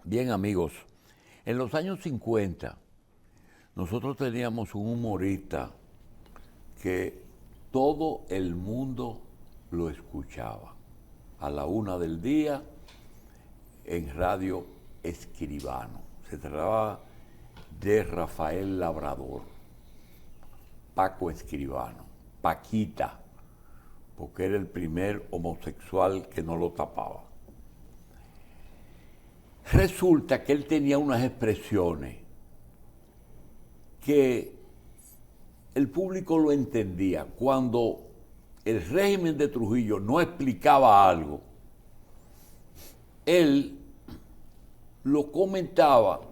Bien, amigos, en los años 50 nosotros teníamos un humorista que todo el mundo lo escuchaba. A la 1 del día en Radio Escribano. Se trataba de Rafael Labrador, Paco Escribano, Paquita, porque era el primer homosexual que no lo tapaba. Resulta que él tenía unas expresiones que el público lo entendía. Cuando el régimen de Trujillo no explicaba algo, él lo comentaba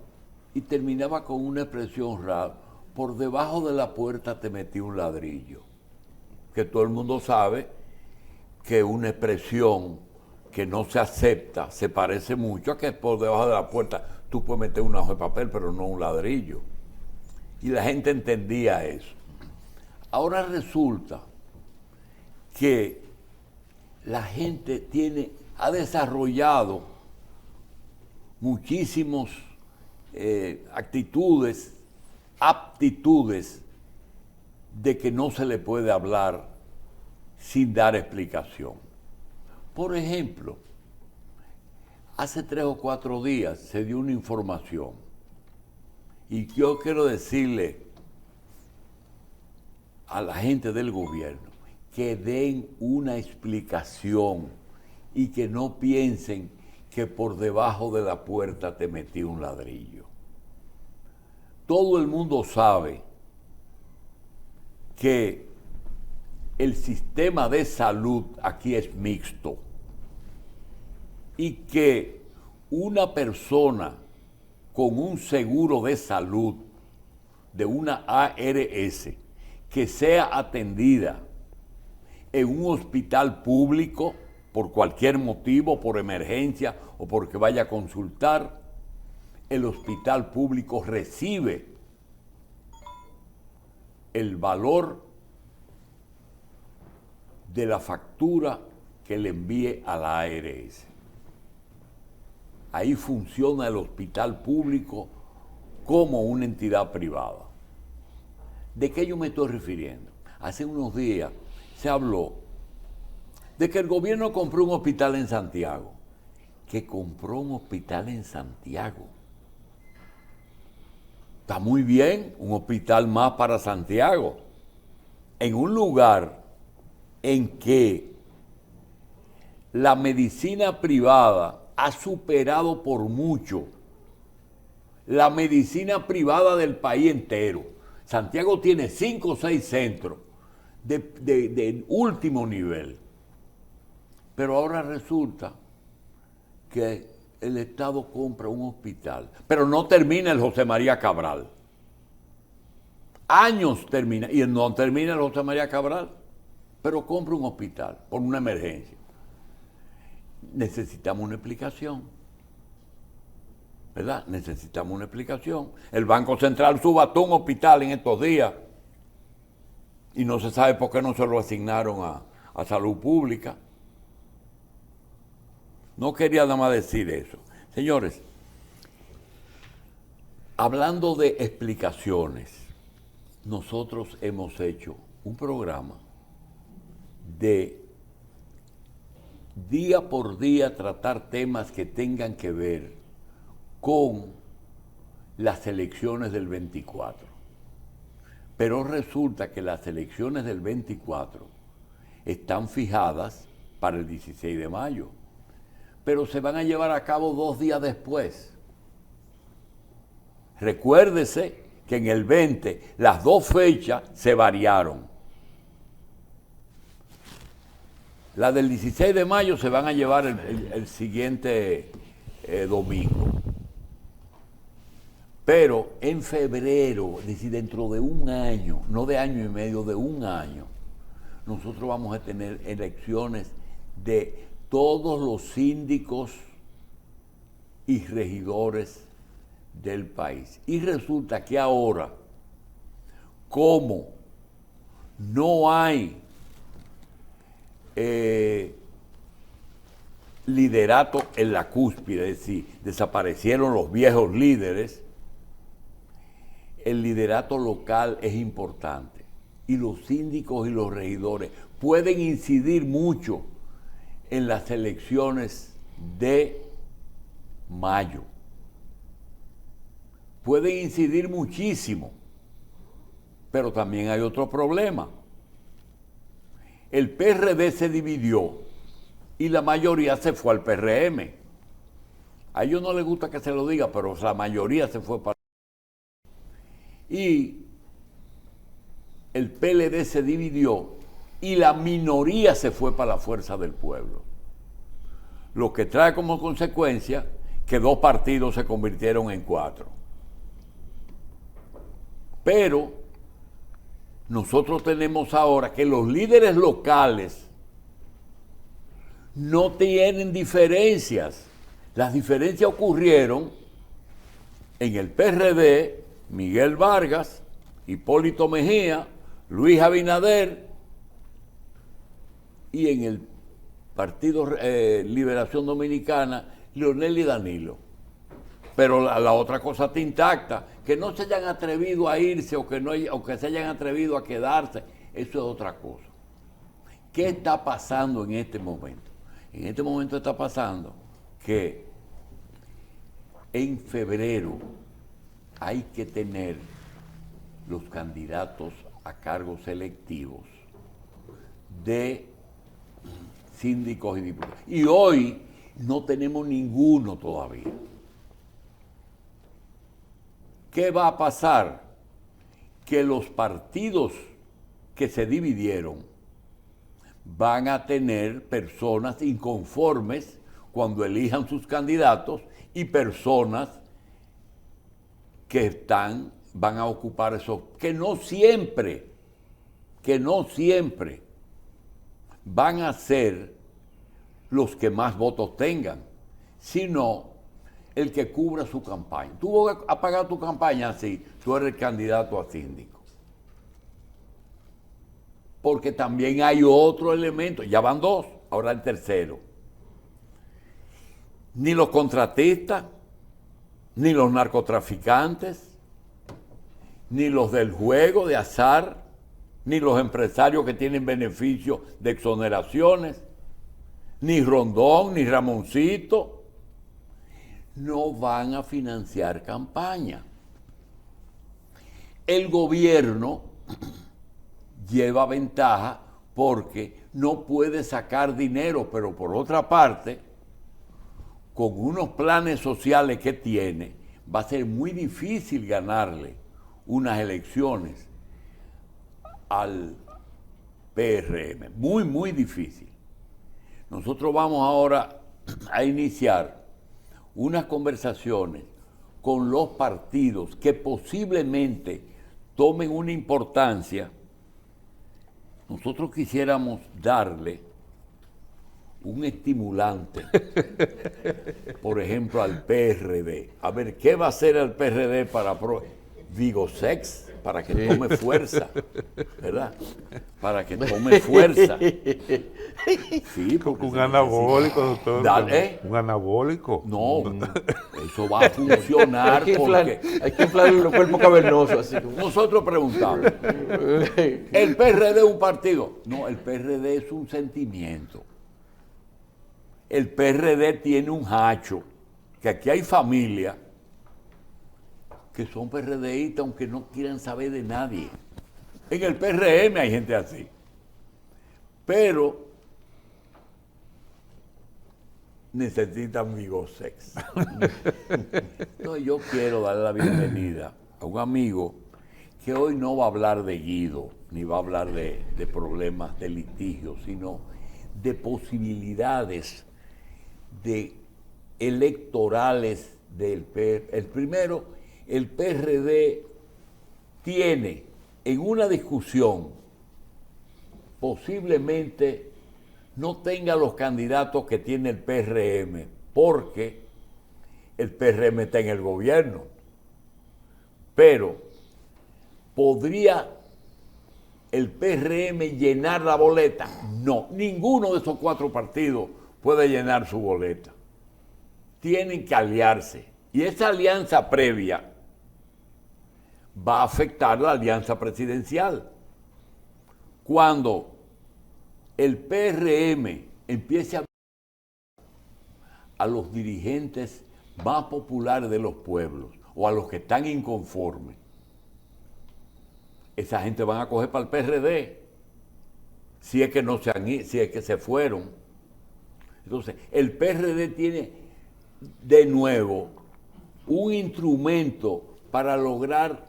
y terminaba con una expresión rara. Por debajo de la puerta te metí un ladrillo. Que todo el mundo sabe que una expresión que no se acepta se parece mucho a que por debajo de la puerta tú puedes meter un hoja de papel, pero no un ladrillo. Y la gente entendía eso. Ahora resulta que la gente ha desarrollado muchísimas aptitudes de que no se le puede hablar sin dar explicación. Por ejemplo, hace 3 o 4 días se dio una información y yo quiero decirle a la gente del gobierno que den una explicación y que no piensen que por debajo de la puerta te metí un ladrillo. Todo el mundo sabe que el sistema de salud aquí es mixto y que una persona con un seguro de salud de una ARS que sea atendida en un hospital público por cualquier motivo, por emergencia o porque vaya a consultar, el hospital público recibe el valor de la factura que le envíe a la ARS. Ahí funciona el hospital público como una entidad privada. ¿De qué yo me estoy refiriendo? Hace unos días se habló de que el gobierno compró un hospital en Santiago. Que compró un hospital en Santiago. Está muy bien, un hospital más para Santiago. En un lugar en que la medicina privada ha superado por mucho la medicina privada del país entero. Santiago tiene 5 o 6 centros de último nivel. Pero ahora resulta que el Estado compra un hospital, pero no termina el José María Cabral. Años termina, y no termina el José María Cabral, pero compra un hospital por una emergencia. Necesitamos una explicación, ¿verdad? Necesitamos una explicación. El Banco Central subastó un hospital en estos días y no se sabe por qué no se lo asignaron a Salud Pública. No quería nada más decir eso. Señores, hablando de explicaciones, nosotros hemos hecho un programa de día por día tratar temas que tengan que ver con las elecciones del 24. Pero resulta que las elecciones del 24 están fijadas para el 16 de mayo, pero se van a llevar a cabo 2 días después. Recuérdese que en el 20 las 2 fechas se variaron. La del 16 de mayo se van a llevar el siguiente domingo. Pero en febrero, es decir, dentro de un año, no de año y medio, de un año, nosotros vamos a tener elecciones de todos los síndicos y regidores del país. Y resulta que ahora, como no hay liderato en la cúspide, es decir, desaparecieron los viejos líderes, el liderato local es importante y los síndicos y los regidores pueden incidir mucho en las elecciones de mayo. Pueden incidir muchísimo, pero también hay otro problema. El PRD se dividió y la mayoría se fue al PRM. A ellos no les gusta que se lo diga, pero la mayoría se fue para... Y el PLD se dividió y la minoría se fue para la Fuerza del Pueblo. Lo que trae como consecuencia que 2 partidos se convirtieron en 4. Pero nosotros tenemos ahora que los líderes locales no tienen diferencias. Las diferencias ocurrieron en el PRD, Miguel Vargas, Hipólito Mejía, Luis Abinader, y en el Partido Liberación Dominicana, Leonel y Danilo. Pero la otra cosa está intacta, que no se hayan atrevido a irse o que se hayan atrevido a quedarse, eso es otra cosa. ¿Qué está pasando en este momento? En este momento está pasando que en febrero hay que tener los candidatos a cargos electivos de síndicos y diputados. Y hoy no tenemos ninguno todavía. ¿Qué va a pasar? Que los partidos que se dividieron van a tener personas inconformes cuando elijan sus candidatos y personas que van a ocupar esos, que no siempre van a ser los que más votos tengan, sino el que cubra su campaña. Tú vas a pagar tu campaña así, tú eres el candidato a síndico. Porque también hay otro elemento, ya van 2, ahora el tercero. Ni los contratistas, ni los narcotraficantes, ni los del juego de azar, ni los empresarios que tienen beneficios de exoneraciones, ni Rondón, ni Ramoncito, no van a financiar campaña. El gobierno lleva ventaja porque no puede sacar dinero, pero por otra parte, con unos planes sociales que tiene, va a ser muy difícil ganarle unas elecciones al PRM. Muy, muy difícil. Nosotros vamos ahora a iniciar unas conversaciones con los partidos que posiblemente tomen una importancia. Nosotros quisiéramos darle un estimulante, por ejemplo, al PRD. A ver, ¿qué va a hacer el PRD para Vigosex? Para que tome fuerza, ¿verdad? Para que tome fuerza. Sí, un anabólico, doctor. Un anabólico. No, eso va a funcionar porque... Hay que inflar los cuerpos cavernosos. Así como... Nosotros preguntamos, ¿el PRD es un partido? No, el PRD es un sentimiento. El PRD tiene un hacho, que aquí hay familias que son PRDistas aunque no quieran saber de nadie. En el PRM hay gente así. Pero necesitan Vigosex. No, yo quiero darle la bienvenida a un amigo que hoy no va a hablar de Guido, ni va a hablar de problemas de litigio, sino de posibilidades electorales del PRD. El primero, el PRD tiene en una discusión posiblemente no tenga los candidatos que tiene el PRM, porque el PRM está en el gobierno. Pero ¿podría el PRM llenar la boleta? No, ninguno de esos 4 partidos puede llenar su boleta. Tienen que aliarse. Y esa alianza previa va a afectar la alianza presidencial. Cuando el PRM empiece a los dirigentes más populares de los pueblos o a los que están inconformes, esa gente van a coger para el PRD, si es que no se han ido, si es que se fueron. Entonces, el PRD tiene de nuevo un instrumento para lograr,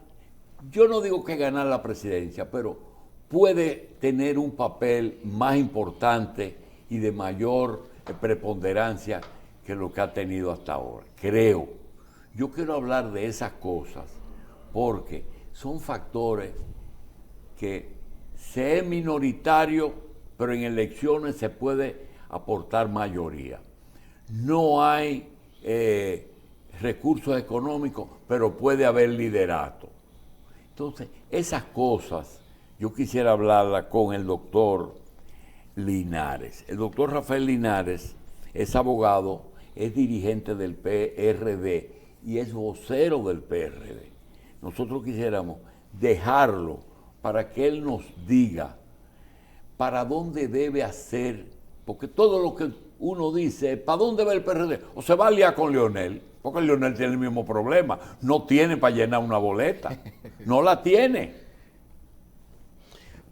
yo no digo que ganar la presidencia, pero puede tener un papel más importante y de mayor preponderancia que lo que ha tenido hasta ahora. Creo. Yo quiero hablar de esas cosas porque son factores que se es minoritario, pero en elecciones se puede aportar mayoría. No hay recursos económicos, pero puede haber liderato. Entonces, esas cosas yo quisiera hablarlas con el doctor Linares. El doctor Rafael Linares es abogado, es dirigente del PRD y es vocero del PRD. Nosotros quisiéramos dejarlo para que él nos diga para dónde debe hacer, porque todo lo que uno dice, ¿para dónde va el PRD? O se va a liar con Leonel, porque Leonel tiene el mismo problema, no tiene para llenar una boleta, no la tiene.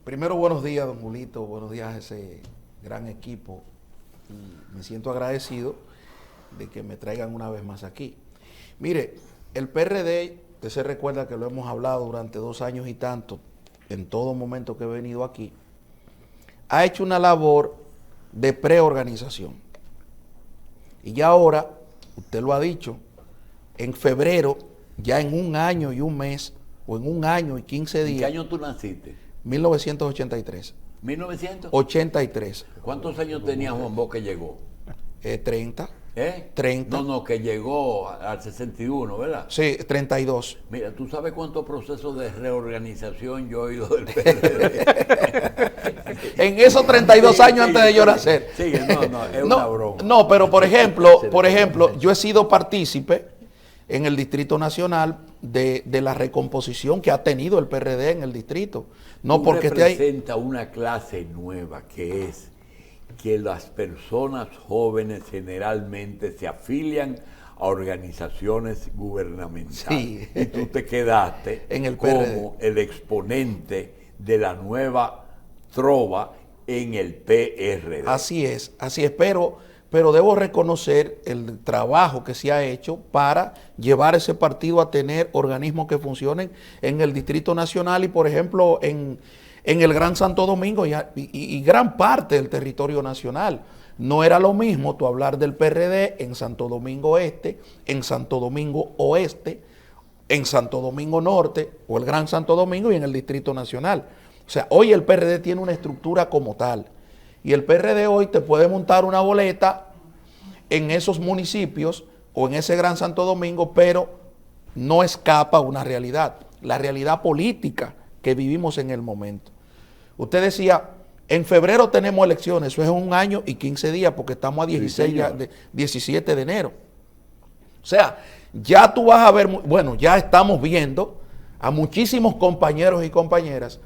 Primero, buenos días, don Julito, buenos días a ese gran equipo. Y me siento agradecido de que me traigan una vez más aquí. Mire, el PRD, usted se recuerda que lo hemos hablado durante 2 años y tanto, en todo momento que he venido aquí, ha hecho una labor de preorganización. Y ya ahora, usted lo ha dicho, en febrero, ya en 1 año y 1 mes, o en 1 año y 15 días. ¿En qué año tú naciste? 1983. ¿1900? 83. ¿Cuántos años tenía Juan Bosch que llegó? 30. 30. No, que llegó al 61, ¿verdad? Sí, 32. Mira, ¿tú sabes cuántos procesos de reorganización yo he oído del PRD? En esos 32 años antes de yo nacer. Sí, no, es una broma. No, pero por ejemplo, yo he sido partícipe en el Distrito Nacional de la recomposición que ha tenido el PRD en el distrito. No porque esté ahí. Representa una clase nueva que es que las personas jóvenes generalmente se afilian a organizaciones gubernamentales. Sí. Y tú te quedaste en el como el exponente de la nueva trova en el PRD. Así es, pero debo reconocer el trabajo que se ha hecho para llevar ese partido a tener organismos que funcionen en el Distrito Nacional y, por ejemplo, en el Gran Santo Domingo y gran parte del territorio nacional. No era lo mismo tú hablar del PRD en Santo Domingo Este, en Santo Domingo Oeste, en Santo Domingo Norte o el Gran Santo Domingo y en el Distrito Nacional. O sea, hoy el PRD tiene una estructura como tal. Y el PRD hoy te puede montar una boleta en esos municipios o en ese Gran Santo Domingo, pero no escapa a una realidad, la realidad política que vivimos en el momento. Usted decía, en febrero tenemos elecciones, eso es 1 año y 15 días porque estamos a 17 de enero. O sea, ya tú vas a ver, bueno, ya estamos viendo a muchísimos compañeros y compañeras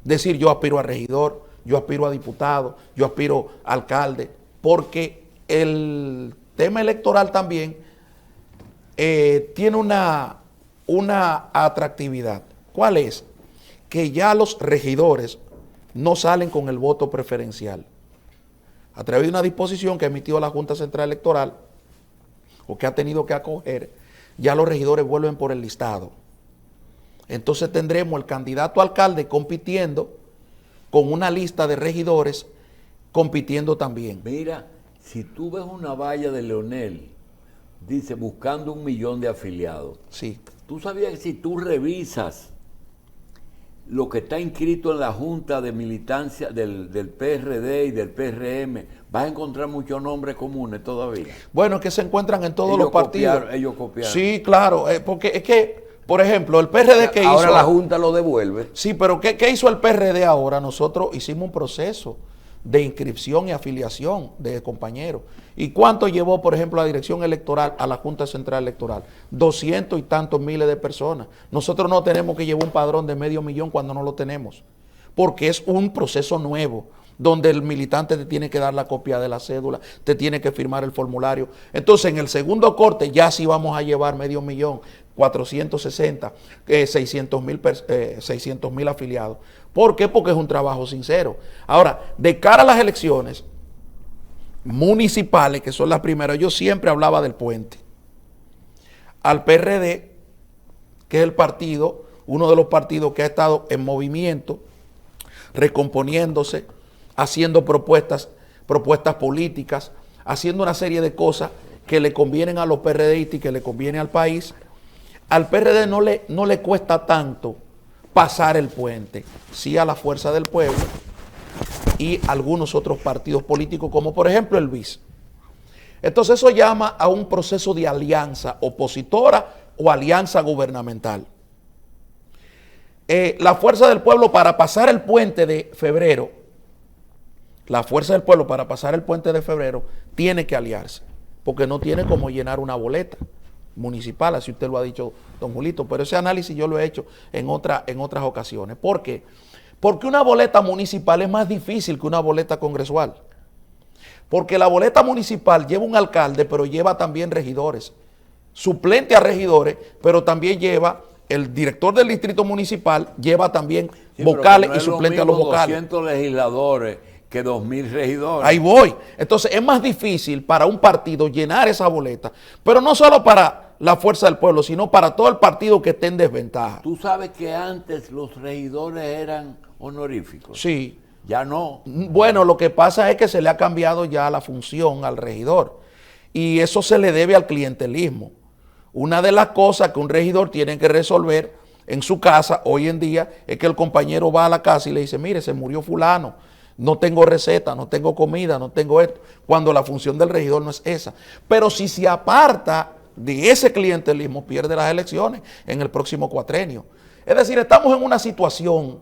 decir yo aspiro a regidor, yo aspiro a diputado, yo aspiro a alcalde, porque el tema electoral también tiene una atractividad. ¿Cuál es? Que ya los regidores no salen con el voto preferencial. A través de una disposición que ha emitido la Junta Central Electoral o que ha tenido que acoger, ya los regidores vuelven por el listado. Entonces tendremos el candidato a alcalde compitiendo con una lista de regidores compitiendo también. Mira, si tú ves una valla de Leonel, dice buscando 1 millón de afiliados. Sí. Tú sabías que si tú revisas lo que está inscrito en la Junta de Militancia del PRD y del PRM, vas a encontrar muchos nombres comunes todavía. Bueno, es que se encuentran en todos los partidos. Ellos copiaron. Sí, claro, porque es que, por ejemplo, el PRD que hizo... Ahora la Junta lo devuelve. Sí, pero ¿qué hizo el PRD ahora? Nosotros hicimos un proceso de inscripción y afiliación de compañeros. ¿Y cuánto llevó, por ejemplo, la dirección electoral a la Junta Central Electoral? 200 y tantos miles de personas. Nosotros no tenemos que llevar un padrón de 500,000 cuando no lo tenemos, porque es un proceso nuevo, donde el militante te tiene que dar la copia de la cédula, te tiene que firmar el formulario. Entonces, en el segundo corte ya sí vamos a llevar 500,000, 460, 600,000 afiliados. ¿Por qué? Porque es un trabajo sincero. Ahora, de cara a las elecciones municipales, que son las primeras, yo siempre hablaba del puente. Al PRD, que es el partido, uno de los partidos que ha estado en movimiento, recomponiéndose, haciendo propuestas políticas, haciendo una serie de cosas que le convienen a los PRDistas y que le conviene al país. Al PRD no le cuesta tanto pasar el puente, sí a la Fuerza del Pueblo y algunos otros partidos políticos, como por ejemplo el BIS. Entonces eso llama a un proceso de alianza opositora o alianza gubernamental. La Fuerza del Pueblo, para pasar el puente de febrero, tiene que aliarse, porque no tiene como llenar una boleta municipal, así usted lo ha dicho, don Julito, pero ese análisis yo lo he hecho en otras ocasiones. ¿Por qué? Porque una boleta municipal es más difícil que una boleta congresual, porque la boleta municipal lleva un alcalde, pero lleva también regidores, suplente a regidores, pero también lleva el director del distrito municipal, lleva también vocales y suplente a los vocales. 200 legisladores que 2,000 regidores. Ahí voy. Entonces es más difícil para un partido llenar esa boleta, pero no solo para la Fuerza del Pueblo, sino para todo el partido que esté en desventaja. Tú sabes que antes los regidores eran honoríficos. Sí. Ya no. Bueno, lo que pasa es que se le ha cambiado ya la función al regidor y eso se le debe al clientelismo. Una de las cosas que un regidor tiene que resolver en su casa hoy en día es que el compañero va a la casa y le dice, mire, se murió fulano, no tengo receta, no tengo comida, no tengo esto, cuando la función del regidor no es esa. Pero si se aparta de ese clientelismo, pierde las elecciones en el próximo cuatrenio. Es decir, estamos en una situación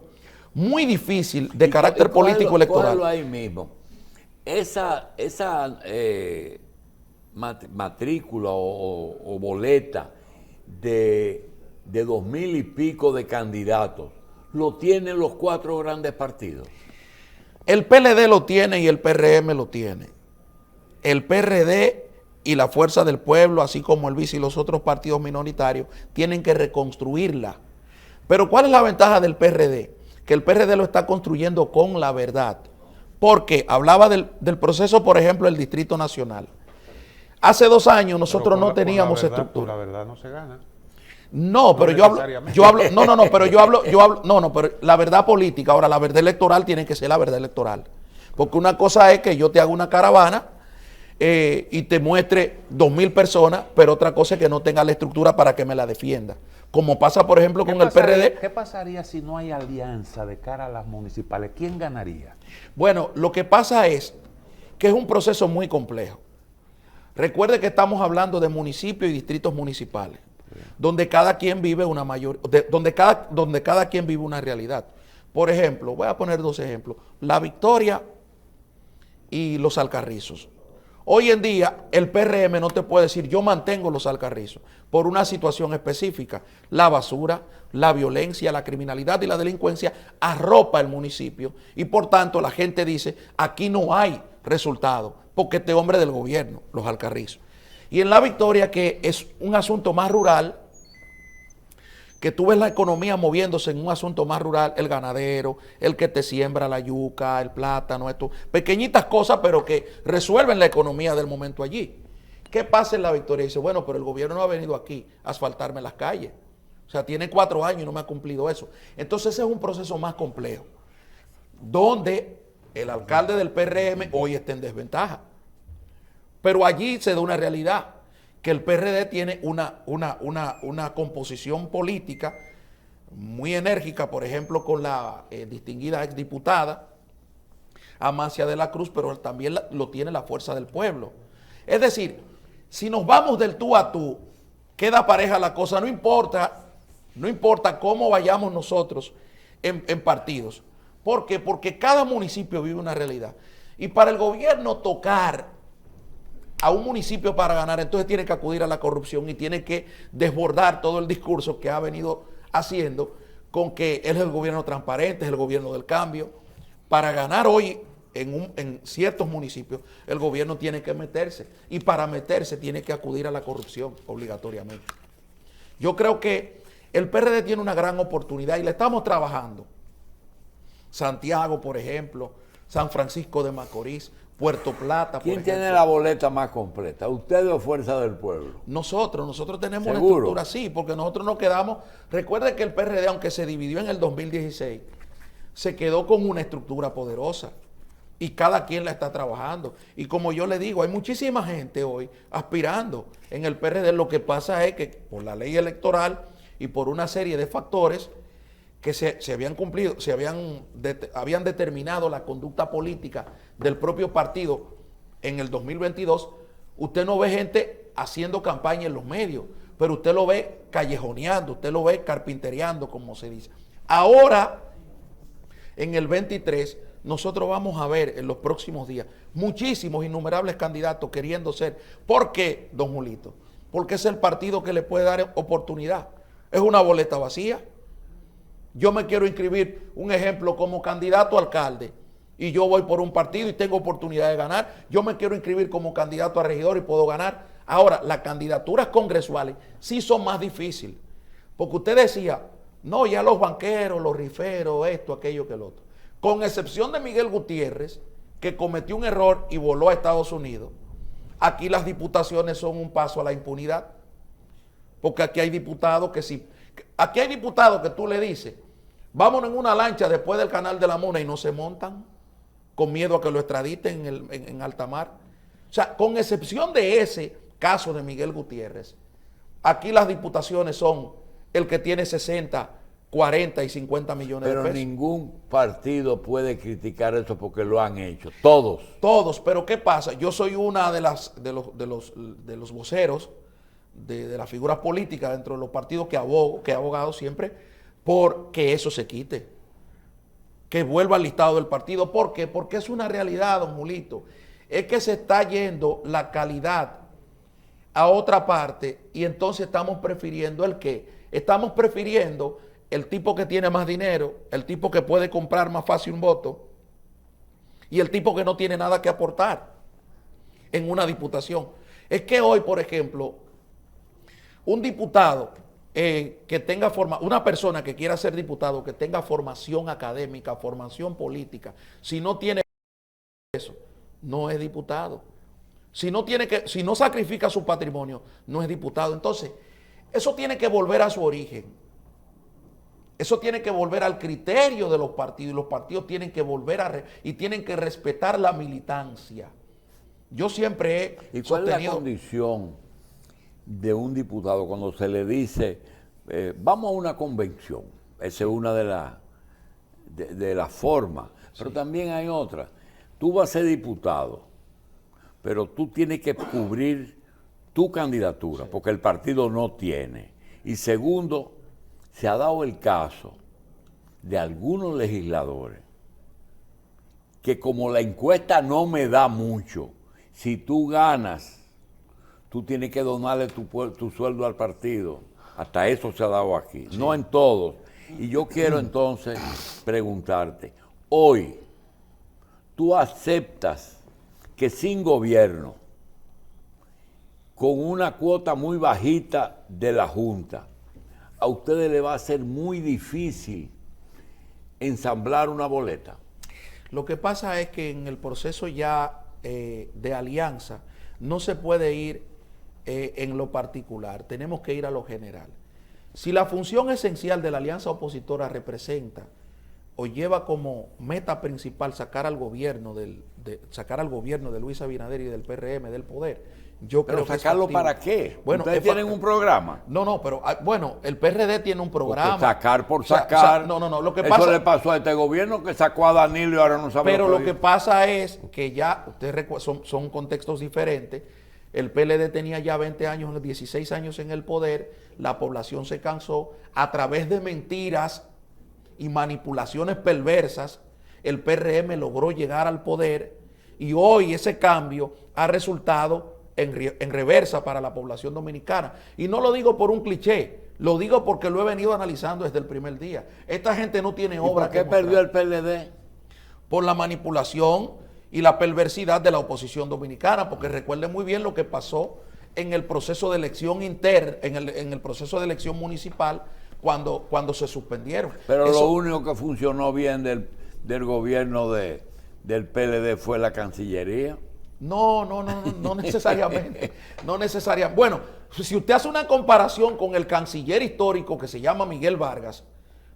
muy difícil de carácter político electoral. Ahí mismo. Esa matrícula o boleta de 2,000 y pico de candidatos, lo tienen los 4 grandes partidos. El PLD lo tiene y el PRM lo tiene. El PRD y la Fuerza del Pueblo, así como el BIS y los otros partidos minoritarios, tienen que reconstruirla. Pero ¿cuál es la ventaja del PRD? Que el PRD lo está construyendo con la verdad. Porque hablaba del proceso, por ejemplo, del Distrito Nacional. Hace 2 años nosotros no teníamos estructura. La verdad no se gana. No, pero pero la verdad política, ahora la verdad electoral tiene que ser la verdad electoral. Porque una cosa es que yo te haga una caravana y te muestre 2,000 personas, pero otra cosa es que no tenga la estructura para que me la defienda. Como pasa, por ejemplo, con el PRD. ¿Qué pasaría si no hay alianza de cara a las municipales? ¿Quién ganaría? Bueno, lo que pasa es que es un proceso muy complejo. Recuerde que estamos hablando de municipios y distritos municipales, donde cada quien vive donde cada quien vive una realidad. Por ejemplo, voy a poner 2 ejemplos: La Victoria y Los Alcarrizos. Hoy en día el PRM no te puede decir yo mantengo Los Alcarrizos por una situación específica. La basura, la violencia, la criminalidad y la delincuencia arropa el municipio y por tanto la gente dice aquí no hay resultado porque este hombre del gobierno, Los Alcarrizos. Y en La Victoria, que es un asunto más rural, que tú ves la economía moviéndose en un asunto más rural, el ganadero, el que te siembra la yuca, el plátano, esto, pequeñitas cosas, pero que resuelven la economía del momento allí. ¿Qué pasa en La Victoria? Dice, bueno, pero el gobierno no ha venido aquí a asfaltarme las calles. O sea, tiene 4 años y no me ha cumplido eso. Entonces ese es un proceso más complejo, donde el alcalde del PRM hoy está en desventaja. Pero allí se da una realidad, que el PRD tiene una composición política muy enérgica, por ejemplo, con la distinguida exdiputada Amacia de la Cruz, pero también lo tiene la Fuerza del Pueblo. Es decir, si nos vamos del tú a tú, queda pareja la cosa, no importa cómo vayamos nosotros en partidos, ¿Por qué? Porque cada municipio vive una realidad. Y para el gobierno tocar a un municipio para ganar, entonces tiene que acudir a la corrupción y tiene que desbordar todo el discurso que ha venido haciendo con que él es el gobierno transparente, es el gobierno del cambio. Para ganar hoy en ciertos municipios, el gobierno tiene que meterse. Y para meterse tiene que acudir a la corrupción obligatoriamente. Yo creo que el PRD tiene una gran oportunidad y le estamos trabajando. Santiago, por ejemplo, San Francisco de Macorís, Puerto Plata, por ¿Quién ejemplo. tiene la boleta más completa? ¿Usted o Fuerza del Pueblo? Nosotros tenemos una ¿Seguro? estructura así, porque nosotros nos quedamos. Recuerde que el PRD, aunque se dividió en el 2016, se quedó con una estructura poderosa y cada quien la está trabajando. Y como yo le digo, hay muchísima gente hoy aspirando en el PRD. Lo que pasa es que por la ley electoral y por una serie de factores que se habían cumplido, habían determinado la conducta política del propio partido en el 2022, usted no ve gente haciendo campaña en los medios, pero usted lo ve callejoneando, usted lo ve carpintereando, como se dice. Ahora, en el 23, nosotros vamos a ver en los próximos días muchísimos, innumerables candidatos queriendo ser. ¿Por qué, don Julito? Porque es el partido que le puede dar oportunidad. Es una boleta vacía. Yo me quiero inscribir, un ejemplo, como candidato a alcalde y yo voy por un partido y tengo oportunidad de ganar. Yo me quiero inscribir como candidato a regidor y puedo ganar. Ahora, las candidaturas congresuales sí son más difíciles. Porque usted decía, no, ya los banqueros, los riferos, esto, aquello, que el otro. Con excepción de Miguel Gutiérrez, que cometió un error y voló a Estados Unidos, aquí las diputaciones son un paso a la impunidad. Porque aquí hay diputados que sí. Aquí hay diputados que tú le dices, vámonos en una lancha después del Canal de la Mona y no se montan, con miedo a que lo extraditen en alta mar. O sea, con excepción de ese caso de Miguel Gutiérrez, aquí las diputaciones son el que tiene 60, 40 y 50 millones de pesos. Pero ningún partido puede criticar eso porque lo han hecho. Todos. Todos, pero ¿qué pasa? Yo soy una de los voceros de las figuras políticas dentro de los partidos que he abogado siempre por que eso se quite, que vuelva al listado del partido. ¿Por qué? Porque es una realidad, don Julito. Es que se está yendo la calidad a otra parte y entonces estamos prefiriendo el qué. Estamos prefiriendo el tipo que tiene más dinero, el tipo que puede comprar más fácil un voto y el tipo que no tiene nada que aportar en una diputación. Es que hoy, por ejemplo, un diputado que tenga una persona que quiera ser diputado, que tenga formación académica, formación política, si no tiene eso, no es diputado. Si no sacrifica su patrimonio, no es diputado. Entonces, eso tiene que volver a su origen. Eso tiene que volver al criterio de los partidos. Y los partidos tienen que volver y tienen que respetar la militancia. Yo siempre he ¿Y cuál es la sostenido... condición de un diputado cuando se le dice, vamos a una convención? Esa es una de las formas, pero también hay otra. Tú vas a ser diputado, pero tú tienes que cubrir tu candidatura, porque el partido no tiene. Y segundo, se ha dado el caso de algunos legisladores que como la encuesta no me da mucho, si tú ganas, tú tienes que donarle tu sueldo al partido. Hasta eso se ha dado aquí, sí. No en todos. Y yo quiero entonces preguntarte, hoy, ¿tú aceptas que sin gobierno, con una cuota muy bajita de la Junta, a ustedes les va a ser muy difícil ensamblar una boleta? Lo que pasa es que en el proceso ya de alianza no se puede ir en lo particular, tenemos que ir a lo general. Si la función esencial de la alianza opositora representa o lleva como meta principal sacar al gobierno de Luis Abinader y del PRM del poder, yo pero creo sacarlo que ¿para qué? Bueno, ¿ustedes tienen un programa? No, pero bueno, el PRD tiene un programa. Porque sacar por sacar. No, lo que eso pasa, le pasó a este gobierno que sacó a Danilo y ahora no sabe. Pero lo que pasa es que ya, ustedes son contextos diferentes. El PLD tenía ya 20 años, 16 años en el poder, la población se cansó, a través de mentiras y manipulaciones perversas, el PRM logró llegar al poder y hoy ese cambio ha resultado en reversa para la población dominicana. Y no lo digo por un cliché, lo digo porque lo he venido analizando desde el primer día. Esta gente no tiene obra. ¿Y por qué perdió el PLD? Por la manipulación y la perversidad de la oposición dominicana, porque recuerden muy bien lo que pasó en el proceso de elección en el proceso de elección municipal cuando se suspendieron. Pero lo único que funcionó bien del gobierno del PLD fue la Cancillería. No necesariamente. No necesariamente. Bueno, si usted hace una comparación con el canciller histórico que se llama Miguel Vargas,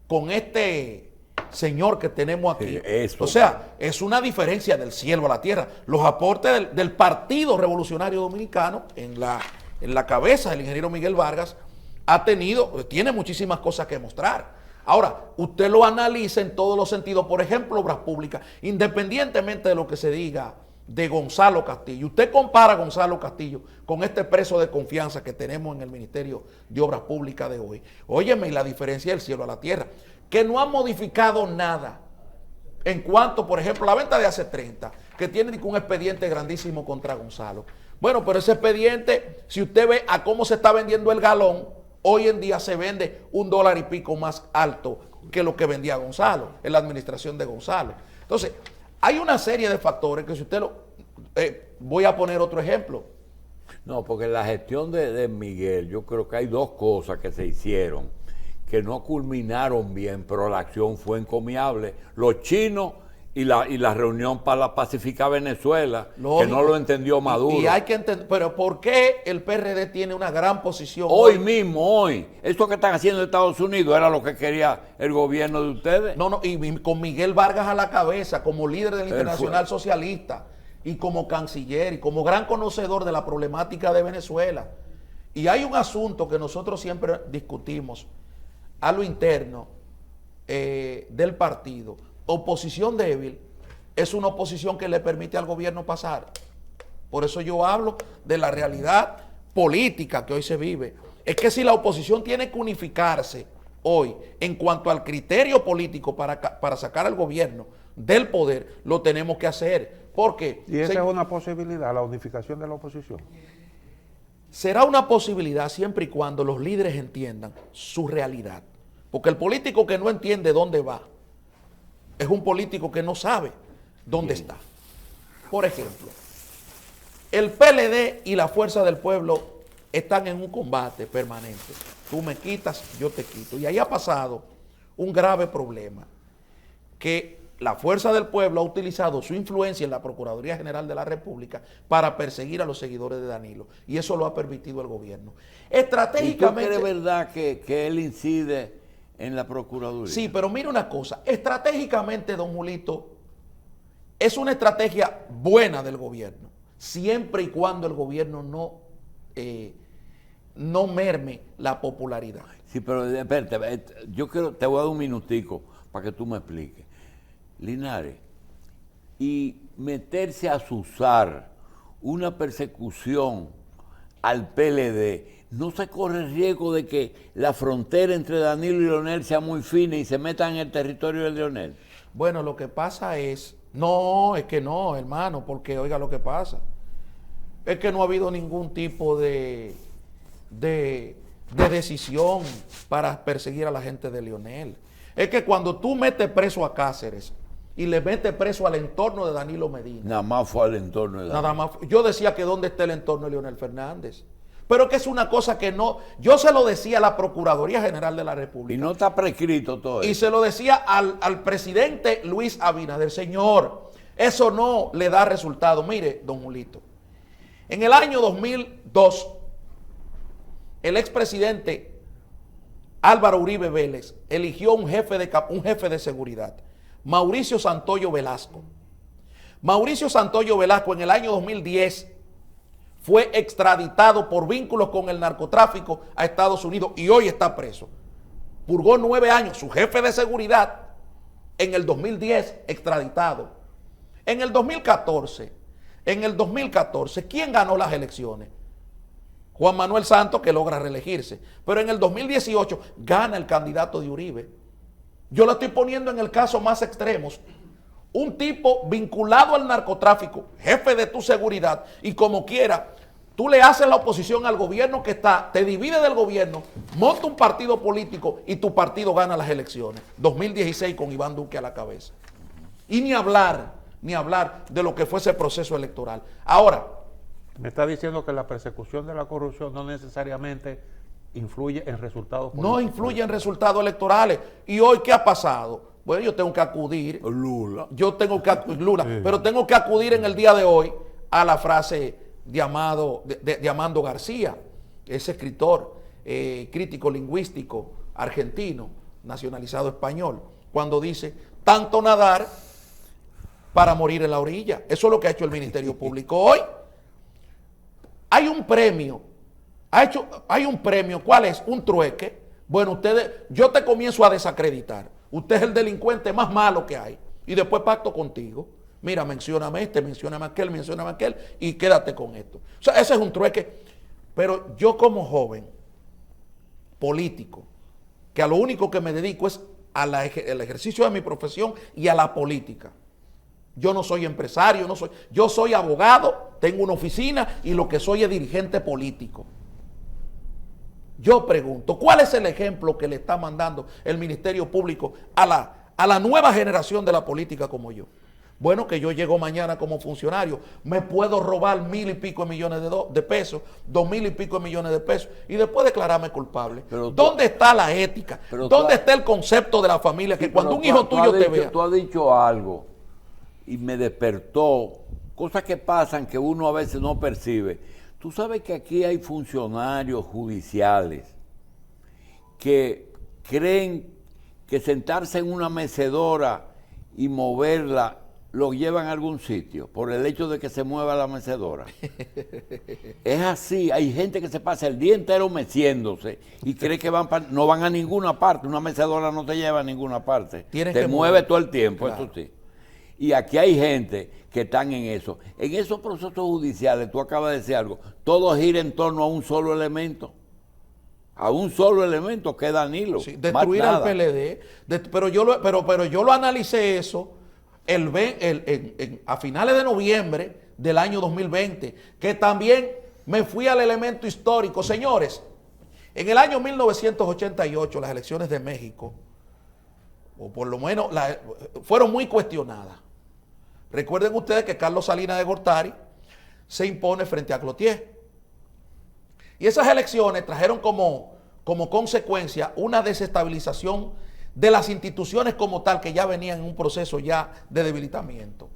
con este señor que tenemos aquí, Eso. o sea, es una diferencia del cielo a la tierra. Los aportes del Partido Revolucionario Dominicano en la cabeza del ingeniero Miguel Vargas tiene muchísimas cosas que mostrar. Ahora, usted lo analiza en todos los sentidos, por ejemplo, obras públicas, independientemente de lo que se diga de Gonzalo Castillo. Usted compara a Gonzalo Castillo con este preso de confianza que tenemos en el Ministerio de Obras Públicas de hoy. Óyeme, y la diferencia del cielo a la tierra, que no ha modificado nada en cuanto, por ejemplo, la venta de hace 30, que tiene un expediente grandísimo contra Gonzalo. Bueno, pero ese expediente, si usted ve a cómo se está vendiendo el galón, hoy en día se vende $1 y pico más alto que lo que vendía Gonzalo, en la administración de Gonzalo. Entonces, hay una serie de factores que si usted voy a poner otro ejemplo. No, porque en la gestión de Miguel, yo creo que hay dos cosas que se hicieron que no culminaron bien, pero la acción fue encomiable. Los chinos y la reunión para la Pacífica Venezuela, lógico, que no lo entendió Maduro. Y hay que entender, pero ¿por qué el PRD tiene una gran posición? Hoy mismo, esto que están haciendo en Estados Unidos era lo que quería el gobierno de ustedes. No, y con Miguel Vargas a la cabeza, como líder del Internacional Socialista, y como canciller, y como gran conocedor de la problemática de Venezuela. Y hay un asunto que nosotros siempre discutimos a lo interno del partido. Oposición débil es una oposición que le permite al gobierno pasar. Por eso yo hablo de la realidad política que hoy se vive. Es que si la oposición tiene que unificarse hoy en cuanto al criterio político para sacar al gobierno del poder, lo tenemos que hacer. Porque ¿Y esa es una posibilidad, la unificación de la oposición? será una posibilidad siempre y cuando los líderes entiendan su realidad. Porque el político que no entiende dónde va es un político que no sabe dónde está. Por ejemplo, el PLD y la Fuerza del Pueblo están en un combate permanente. Tú me quitas, yo te quito. Y ahí ha pasado un grave problema, que la Fuerza del Pueblo ha utilizado su influencia en la Procuraduría General de la República para perseguir a los seguidores de Danilo. Y eso lo ha permitido el gobierno. Estratégicamente... ¿Y tú crees verdad que él incide en la Procuraduría? Sí, pero mira una cosa. Estratégicamente, don Julito, es una estrategia buena del gobierno, siempre y cuando el gobierno no merme la popularidad. Sí, pero espérate, te voy a dar un minutico para que tú me expliques. Linares, y meterse a azuzar una persecución al PLD, ¿no se corre el riesgo de que la frontera entre Danilo y Leonel sea muy fina y se metan en el territorio de Leonel? Bueno, lo que pasa es... No, es que no, hermano, porque oiga lo que pasa. Es que no ha habido ningún tipo de decisión para perseguir a la gente de Leonel. Es que cuando tú metes preso a Cáceres y le metes preso al entorno de Danilo Medina. Nada más fue al entorno de Danilo. Nada más. Yo decía que dónde está el entorno de Leonel Fernández. Pero que es una cosa que no... Yo se lo decía a la Procuraduría General de la República. Y no está prescrito todo eso. Y se lo decía al presidente Luis Abinader. Señor, eso no le da resultado. Mire, don Julito, en el año 2002, el expresidente Álvaro Uribe Vélez eligió un jefe de seguridad, Mauricio Santoyo Velasco. Mauricio Santoyo Velasco en el año 2010 fue extraditado por vínculos con el narcotráfico a Estados Unidos y hoy está preso. Purgó 9 años, su jefe de seguridad, en el 2010 extraditado. En el 2014, ¿quién ganó las elecciones? Juan Manuel Santos, que logra reelegirse. Pero en el 2018 gana el candidato de Uribe. Yo lo estoy poniendo en el caso más extremos. un tipo vinculado al narcotráfico, jefe de tu seguridad, y como quiera, tú le haces la oposición al gobierno que está, te divide del gobierno, monta un partido político y tu partido gana las elecciones. 2016 con Iván Duque a la cabeza. Y ni hablar de lo que fue ese proceso electoral. Ahora, Me está diciendo que la persecución de la corrupción no necesariamente influye en resultados políticos. no influye en resultados electorales. ¿Y hoy qué ha pasado? Bueno, yo tengo que acudir. Lula. Lula, pero tengo que acudir en el día de hoy a la frase de Amando García, ese escritor, crítico lingüístico argentino, nacionalizado español, cuando dice, tanto nadar para morir en la orilla. Eso es lo que ha hecho el Ministerio Público hoy. Hay un premio, ¿cuál es? Un trueque. Bueno, yo te comienzo a desacreditar. Usted es el delincuente más malo que hay. Y después pacto contigo. Mira, mencióname mencióname aquel, y quédate con esto. O sea, ese es un trueque. Pero yo como joven político, que a lo único que me dedico es al ejercicio de mi profesión y a la política. Yo no soy empresario, yo soy abogado, tengo una oficina y lo que soy es dirigente político. Yo pregunto, ¿cuál es el ejemplo que le está mandando el Ministerio Público a la nueva generación de la política como yo? Bueno, que yo llego mañana como funcionario, me puedo robar 1,000 y pico de millones de pesos, 2,000 y pico de millones de pesos, y después declararme culpable. ¿Dónde está la ética? ¿Dónde está el concepto de la familia? Que cuando un hijo tuyo te vea. Tú has dicho algo y me despertó, cosas que pasan que uno a veces no percibe. Tú sabes que aquí hay funcionarios judiciales que creen que sentarse en una mecedora y moverla lo llevan a algún sitio por el hecho de que se mueva la mecedora. Es así, hay gente que se pasa el día entero meciéndose y cree que no van a ninguna parte. Una mecedora no te lleva a ninguna parte. Te mueve todo el tiempo, claro. Eso sí. Y aquí hay gente que están en eso. En esos procesos judiciales, tú acabas de decir algo, todo gira en torno a un solo elemento. A un solo elemento que es Danilo. Sí, destruir al PLD. Pero yo lo analicé eso a finales de noviembre del año 2020, que también me fui al elemento histórico. Señores, en el año 1988, las elecciones de México, o por lo menos fueron muy cuestionadas. Recuerden ustedes que Carlos Salinas de Gortari se impone frente a Cloutier. Y esas elecciones trajeron como consecuencia una desestabilización de las instituciones como tal, que ya venían en un proceso ya de debilitamiento.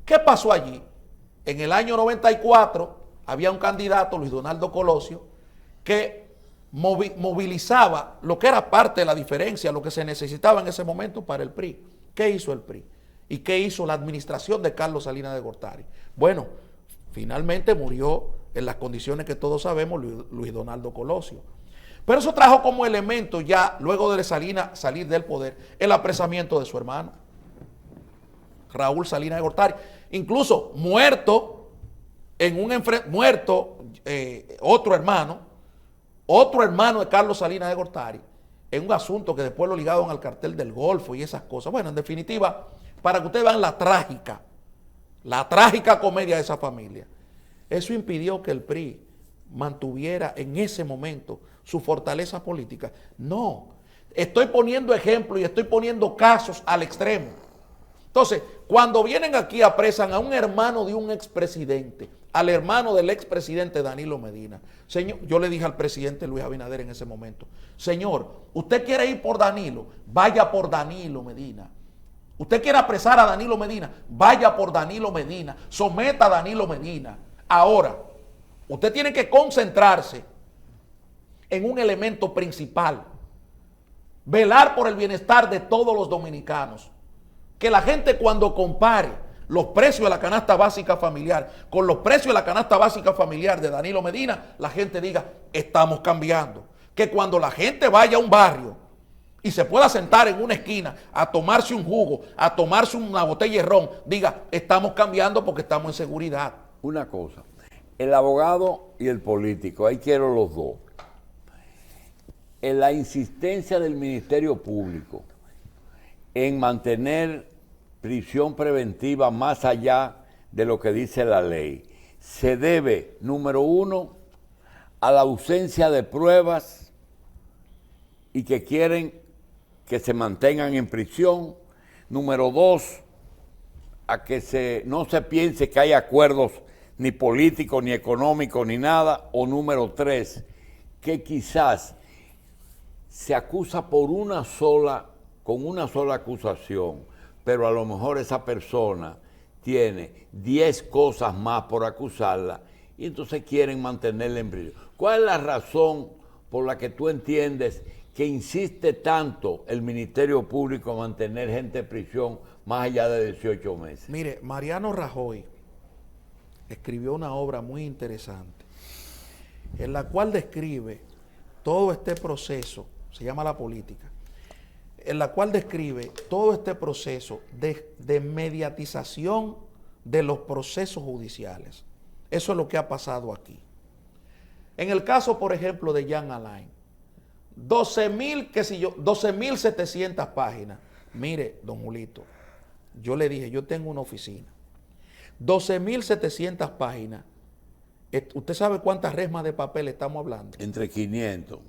¿Qué pasó allí? En el año 94 había un candidato, Luis Donaldo Colosio, que movilizaba lo que era parte de la diferencia, lo que se necesitaba en ese momento para el PRI. ¿Qué hizo el PRI? ¿Y qué hizo la administración de Carlos Salinas de Gortari? Bueno, finalmente murió en las condiciones que todos sabemos Luis Donaldo Colosio. Pero eso trajo como elemento ya, luego de Salinas salir del poder, el apresamiento de su hermano, Raúl Salinas de Gortari. Incluso muerto, otro hermano de Carlos Salinas de Gortari, en un asunto que después lo ligaron al cartel del Golfo y esas cosas. Bueno, en definitiva, para que ustedes vean la trágica comedia de esa familia. Eso impidió que el PRI mantuviera en ese momento su fortaleza política. No, estoy poniendo ejemplos y estoy poniendo casos al extremo. Entonces, cuando vienen aquí apresan a un hermano de un expresidente, al hermano del expresidente Danilo Medina. Señor, yo le dije al presidente Luis Abinader en ese momento, señor, usted quiere ir por Danilo, vaya por Danilo Medina. Usted quiere apresar a Danilo Medina, vaya por Danilo Medina, someta a Danilo Medina. Ahora, usted tiene que concentrarse en un elemento principal, velar por el bienestar de todos los dominicanos. Que la gente, cuando compare los precios de la canasta básica familiar con los precios de la canasta básica familiar de Danilo Medina, la gente diga, estamos cambiando. Que cuando la gente vaya a un barrio y se pueda sentar en una esquina a tomarse un jugo, a tomarse una botella de ron, diga, estamos cambiando porque estamos en seguridad. Una cosa, el abogado y el político, ahí quiero los dos. En la insistencia del Ministerio Público en mantener prisión preventiva más allá de lo que dice la ley se debe, número uno, a la ausencia de pruebas y que quieren que se mantengan en prisión. Número dos, a que no se piense que hay acuerdos ni políticos, ni económicos, ni nada. O número tres, que quizás se acusa con una sola acusación, pero a lo mejor esa persona tiene 10 cosas más por acusarla y entonces quieren mantenerla en prisión. ¿Cuál es la razón por la que tú entiendes que insiste tanto el Ministerio Público en mantener gente en prisión más allá de 18 meses? Mire, Mariano Rajoy escribió una obra muy interesante en la cual describe todo este proceso, se llama La Política, en la cual describe todo este proceso de mediatización de los procesos judiciales. Eso es lo que ha pasado aquí. En el caso, por ejemplo, de Jean Alain, 12.700 páginas. Mire, don Julito, yo le dije, yo tengo una oficina. 12.700 páginas. ¿Usted sabe cuántas resmas de papel estamos hablando? Entre 500.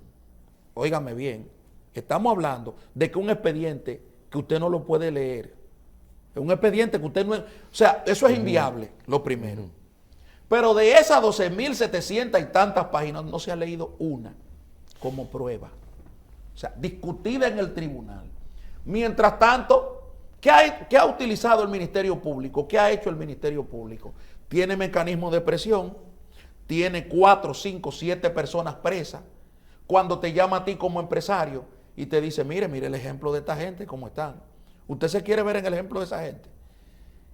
Óigame bien, estamos hablando de que un expediente que usted no lo puede leer, un expediente que usted no... O sea, eso es inviable, lo primero. Pero de esas 12.700 y tantas páginas no se ha leído una como prueba. O sea, discutida en el tribunal. Mientras tanto, ¿qué ha utilizado el Ministerio Público? ¿Qué ha hecho el Ministerio Público? Tiene mecanismos de presión, tiene 4, 5, 7 personas presas. Cuando te llama a ti como empresario y te dice, mire el ejemplo de esta gente, cómo están. ¿Usted se quiere ver en el ejemplo de esa gente?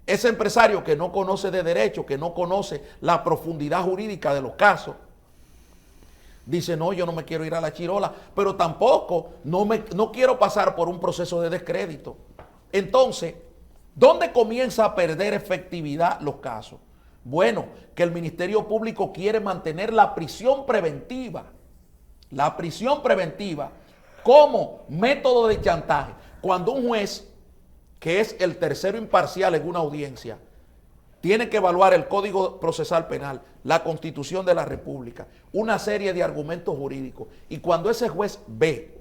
Ese empresario que no conoce de derecho, que no conoce la profundidad jurídica de los casos, dice, no, yo no me quiero ir a la chirola, pero tampoco no quiero pasar por un proceso de descrédito. Entonces, ¿dónde comienza a perder efectividad los casos? Bueno, que el Ministerio Público quiere mantener la prisión preventiva. La prisión preventiva como método de chantaje. Cuando un juez, que es el tercero imparcial en una audiencia, tiene que evaluar el Código Procesal Penal, la Constitución de la República, una serie de argumentos jurídicos, y cuando ese juez ve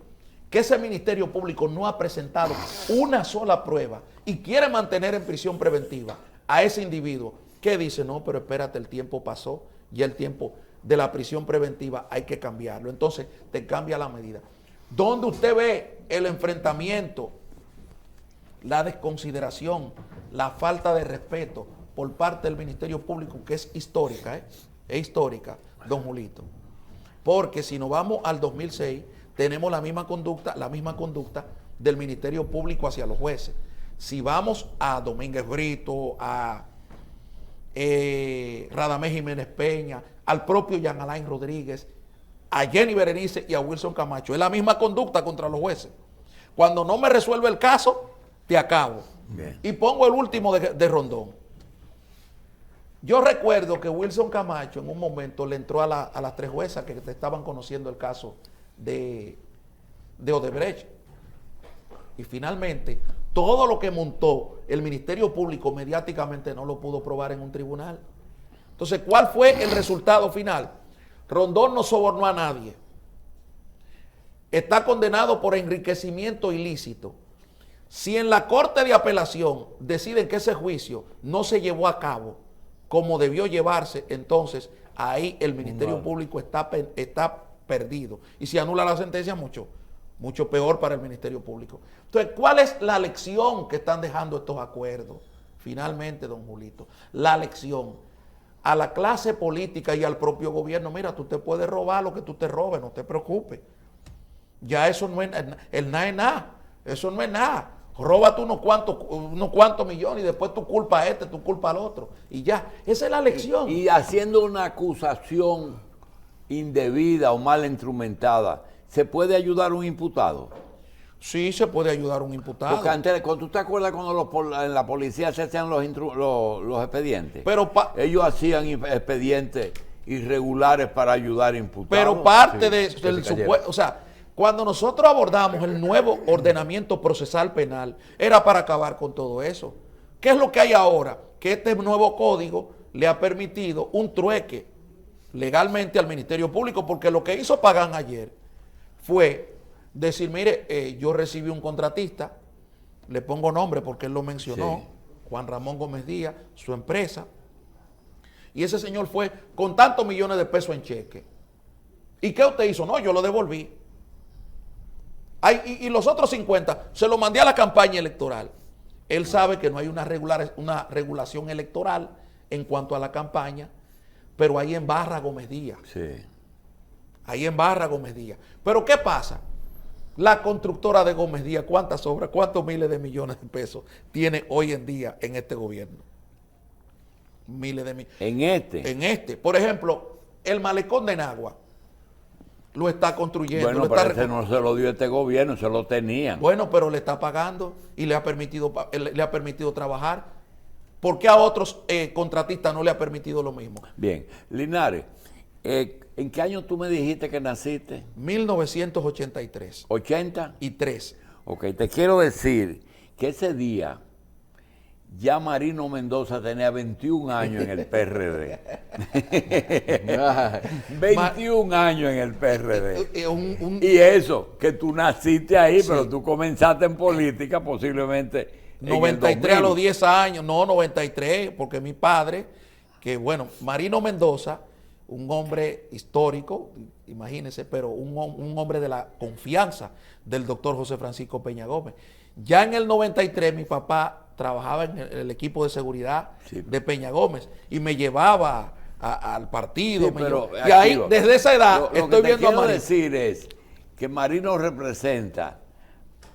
que ese Ministerio Público no ha presentado una sola prueba y quiere mantener en prisión preventiva a ese individuo, ¿qué dice? No, pero espérate, el tiempo pasó, ya el tiempo de la prisión preventiva hay que cambiarlo. Entonces te cambia la medida. ¿Dónde usted ve el enfrentamiento, la desconsideración, la falta de respeto por parte del Ministerio Público, que es histórica, es histórica, don Julito? Porque si nos vamos al 2006, tenemos la misma conducta del Ministerio Público hacia los jueces. Si vamos a Domínguez Brito, a Radamés Jiménez Peña, al propio Jean Alain Rodríguez, a Jenny Berenice y a Wilson Camacho, es la misma conducta contra los jueces. Cuando no me resuelve el caso, te acabo. Bien. Y pongo el último de Rondón. Yo recuerdo que Wilson Camacho en un momento le entró a las 3 juezas que estaban conociendo el caso de Odebrecht. Y finalmente, todo lo que montó el Ministerio Público mediáticamente no lo pudo probar en un tribunal. Entonces, ¿cuál fue el resultado final? Rondón no sobornó a nadie. Está condenado por enriquecimiento ilícito. Si en la Corte de Apelación deciden que ese juicio no se llevó a cabo como debió llevarse, entonces ahí el Ministerio Público está perdido. Y si anula la sentencia, mucho peor para el Ministerio Público. Entonces, ¿cuál es la lección que están dejando estos acuerdos? Finalmente, don Julito, la lección a la clase política y al propio gobierno: mira, tú te puedes robar lo que tú te robes, no te preocupes. Ya eso no es el nada es nada. Eso no es nada. Róbate unos cuantos millones y después tú culpa a este, tú culpa al otro. Y ya, esa es la lección. Y haciendo una acusación indebida o mal instrumentada, ¿se puede ayudar a un imputado? Sí, se puede ayudar a un imputado. Porque antes, ¿tú te acuerdas cuando en la policía se hacían los expedientes? Pero ellos hacían expedientes irregulares para ayudar a imputados. Pero parte del supuesto, o sea, cuando nosotros abordamos el nuevo ordenamiento procesal penal, era para acabar con todo eso. ¿Qué es lo que hay ahora? Que este nuevo código le ha permitido un trueque legalmente al Ministerio Público, porque lo que hizo Pagán ayer fue decir, mire, yo recibí un contratista, le pongo nombre porque él lo mencionó, Sí. Juan Ramón Gómez Díaz, su empresa, y ese señor fue con tantos millones de pesos en cheque. ¿Y qué usted hizo? No, yo lo devolví. Y los otros 50 se lo mandé a la campaña electoral. Él sabe que no hay una regulación electoral en cuanto a la campaña, pero ahí embarra Gómez Díaz. Sí. Ahí embarra Gómez Díaz. Pero ¿qué pasa? La constructora de Gómez Díaz, ¿cuántas obras, cuántos miles de millones de pesos tiene hoy en día en este gobierno? Miles de millones. En este. Por ejemplo, el malecón de Nagua lo está construyendo. Bueno, lo pero está ese no se lo dio este gobierno, se lo tenían. Bueno, pero le está pagando y le ha permitido trabajar. ¿Por qué a otros contratistas no le ha permitido lo mismo? Bien. Linares, ¿en qué año tú me dijiste que naciste? 1983 ¿80? y 3. Ok, te quiero decir que ese día ya Marino Mendoza tenía 21 años en el PRD. 21 años en el PRD. Y eso, que tú naciste ahí, Sí. pero tú comenzaste en política posiblemente en el 93 a 2000. los 10 años, no 93, porque mi padre, que bueno, Marino Mendoza, un hombre histórico, imagínense, pero un hombre de la confianza del doctor José Francisco Peña Gómez. Ya en el 93 mi papá trabajaba en el equipo de seguridad Sí. de Peña Gómez y me llevaba al partido. Sí, pero y ahí, aquí desde esa edad, lo estoy que te viendo a quiero Marino. decir es que Marino representa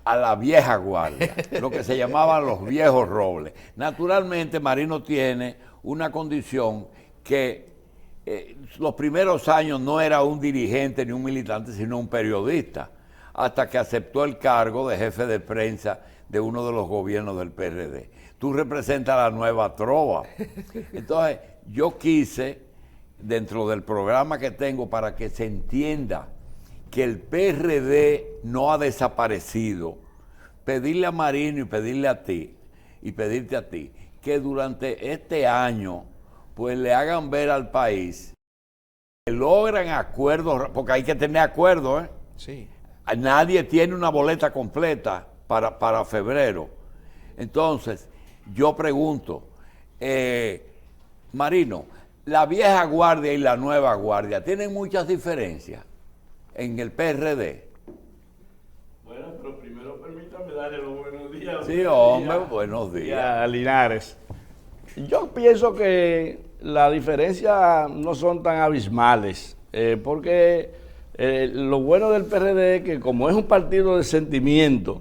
a la vieja guardia, lo que se llamaban los viejos robles. Naturalmente, Marino tiene una condición que los primeros años no era un dirigente ni un militante, sino un periodista, hasta que aceptó el cargo de jefe de prensa de uno de los gobiernos del PRD. Tú representas la nueva trova. Entonces, yo quise, dentro del programa que tengo, para que se entienda que el PRD no ha desaparecido, pedirle a Marino y pedirle a ti, y pedirte a ti, que durante este año, pues le hagan ver al país que logran acuerdos, porque hay que tener acuerdos, ¿eh? Sí. Nadie tiene una boleta completa para febrero. Entonces, yo pregunto, Marino, la vieja guardia y la nueva guardia tienen muchas diferencias en el PRD. Bueno, pero primero permítame darle los buenos días. Sí, hombre, buenos días. A Linares. Yo pienso que las diferencias no son tan abismales, porque lo bueno del PRD es que como es un partido de sentimiento,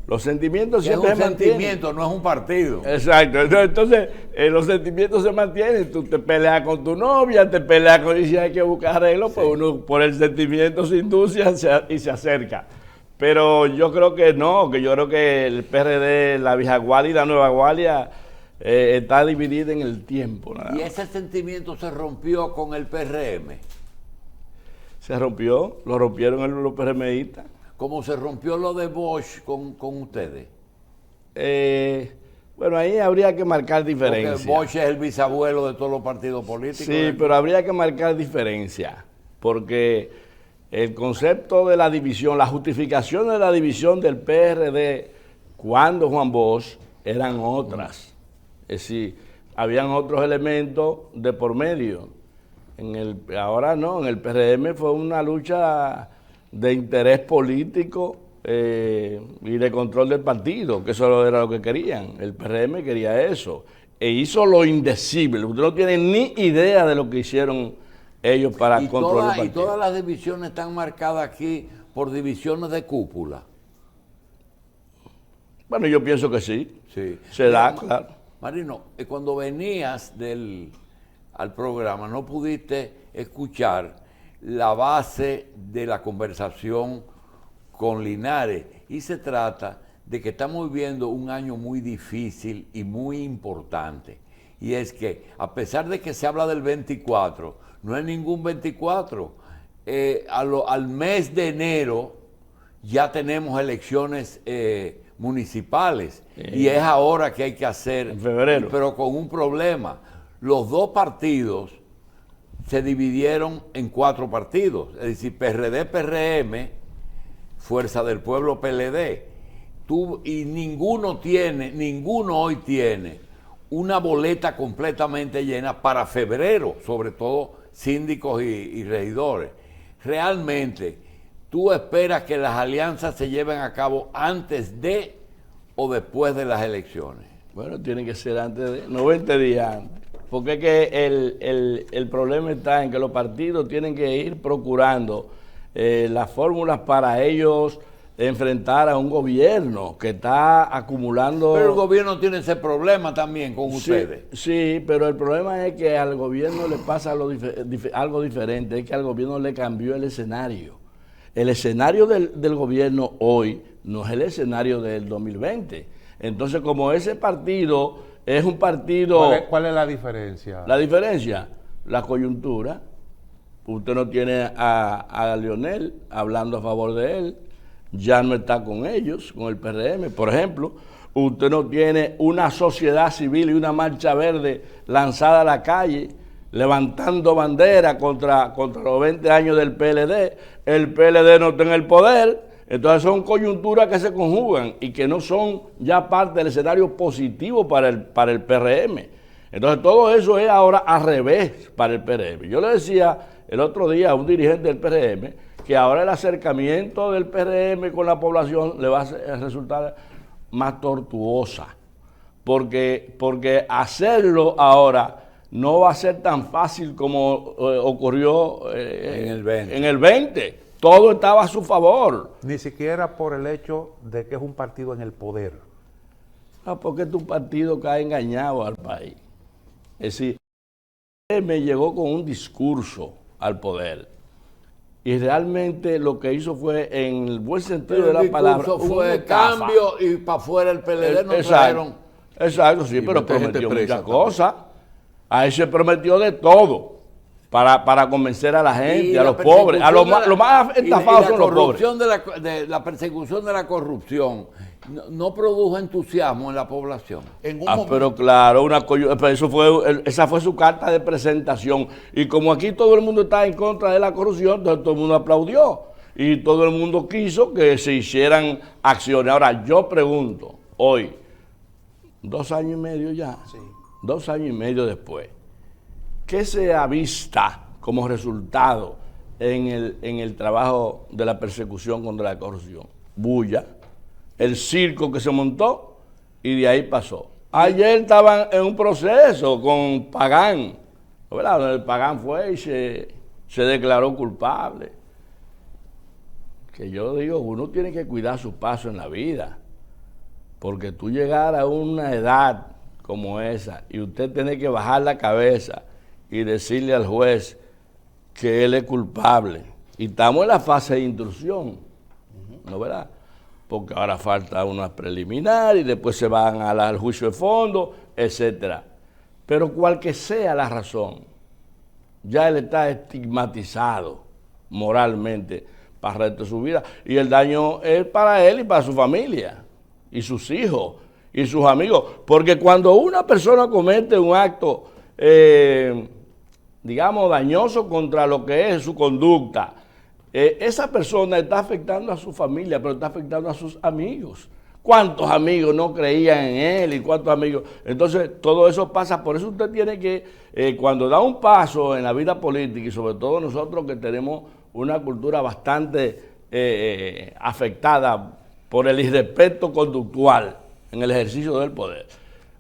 los sentimientos Es siempre un se mantienen. sentimiento, no es un partido. Exacto, entonces los sentimientos se mantienen, tú te peleas con tu novia, te peleas con, y si hay que buscar arreglo, pues uno por el sentimiento se induce y se acerca. Pero yo creo que no, que yo creo que el PRD, la vieja guardia y la nueva guardia está dividida en el tiempo. Nada Y más. ese sentimiento se rompió con el PRM, Se rompió, lo rompieron los PRMistas. como se rompió lo de Bosch con ustedes. Bueno, ahí habría que marcar Porque diferencias. Bosch es el bisabuelo de todos los partidos políticos. Sí, pero habría que marcar diferencia, porque el concepto de la división, la justificación de la división del PRD cuando Juan Bosch eran otras. Es decir, habían otros elementos de por medio. Ahora no, en el PRM fue una lucha de interés político y de control del partido, que eso era lo que querían. El PRM quería eso. E hizo lo indecible. Usted no tiene ni idea de lo que hicieron ellos para controlar el Y partido. todas las divisiones están marcadas aquí por divisiones de cúpula. Bueno, yo pienso que sí. Sí. Se da, Ma- claro. Marino, cuando venías al programa no pudiste escuchar la base de la conversación con Linares, y se trata de que estamos viviendo un año muy difícil y muy importante, y es que a pesar de que se habla del 24, no es ningún 24. Al mes de enero ya tenemos elecciones municipales. Y es ahora que hay que hacer, en febrero. pero con un problema. Los dos partidos se dividieron en 4 partidos, es decir, PRD, PRM, Fuerza del Pueblo, PLD. Y ninguno hoy tiene una boleta completamente llena para febrero, sobre todo síndicos y regidores. Realmente, ¿tú esperas que las alianzas se lleven a cabo antes de o después de las elecciones? Bueno, tiene que ser antes de 90 días antes. Porque es que el problema está en que los partidos tienen que ir procurando las fórmulas para ellos enfrentar a un gobierno que está acumulando... Pero el gobierno tiene ese problema también con ustedes. Sí, pero el problema es que al gobierno le pasa algo diferente, es que al gobierno le cambió el escenario. El escenario del gobierno hoy no es el escenario del 2020. Entonces, como ese partido es un partido... ¿Cuál es la diferencia? La diferencia, la coyuntura. Usted no tiene a Leonel hablando a favor de él, ya no está con ellos, con el PRM. Por ejemplo, usted no tiene una sociedad civil y una marcha verde lanzada a la calle, levantando bandera contra los 20 años del PLD. El PLD no está en el poder. Entonces son coyunturas que se conjugan y que no son ya parte del escenario positivo para el PRM. Entonces todo eso es ahora al revés para el PRM. Yo le decía el otro día a un dirigente del PRM que ahora el acercamiento del PRM con la población le va a resultar más tortuosa, porque hacerlo ahora no va a ser tan fácil como ocurrió en el 20. En el 20. Todo estaba a su favor. Ni siquiera por el hecho de que es un partido en el poder. Porque tu partido que ha engañado al país. Es decir, me llegó con un discurso al poder. Y realmente lo que hizo fue, en el buen sentido de la palabra, fue cambio y para afuera el PLD no trajeron. Exacto, sí, pero mucha gente prometió presa muchas cosas. Ahí se prometió de todo para convencer a la gente, a los pobres. A los más estafados son los pobres. La persecución de la corrupción no produjo entusiasmo en la población. Pero claro, esa fue su carta de presentación. Y como aquí todo el mundo está en contra de la corrupción, entonces todo el mundo aplaudió. Y todo el mundo quiso que se hicieran acciones. Ahora, yo pregunto, hoy, 2 años y medio ya, 2 años y medio después, ¿qué se avista como resultado en el trabajo de la persecución contra la corrupción? Bulla, el circo que se montó y de ahí pasó. Ayer estaban en un proceso con Pagán, ¿verdad? Donde el Pagán fue y se declaró culpable. Que yo digo, uno tiene que cuidar su paso en la vida, porque tú llegar a una edad como esa y usted tiene que bajar la cabeza y decirle al juez que él es culpable. Y estamos en la fase de instrucción, ¿no verdad? Porque ahora falta una preliminar y después se van al juicio de fondo, etcétera. Pero cual que sea la razón, ya él está estigmatizado moralmente para el resto de su vida. Y el daño es para él y para su familia, y sus hijos, y sus amigos. Porque cuando una persona comete un acto digamos, dañoso contra lo que es su conducta, esa persona está afectando a su familia, pero está afectando a sus amigos. ¿Cuántos amigos no creían en él y cuántos amigos? Entonces, todo eso pasa. Por eso usted tiene que, cuando da un paso en la vida política, y sobre todo nosotros que tenemos una cultura bastante afectada por el irrespeto conductual en el ejercicio del poder,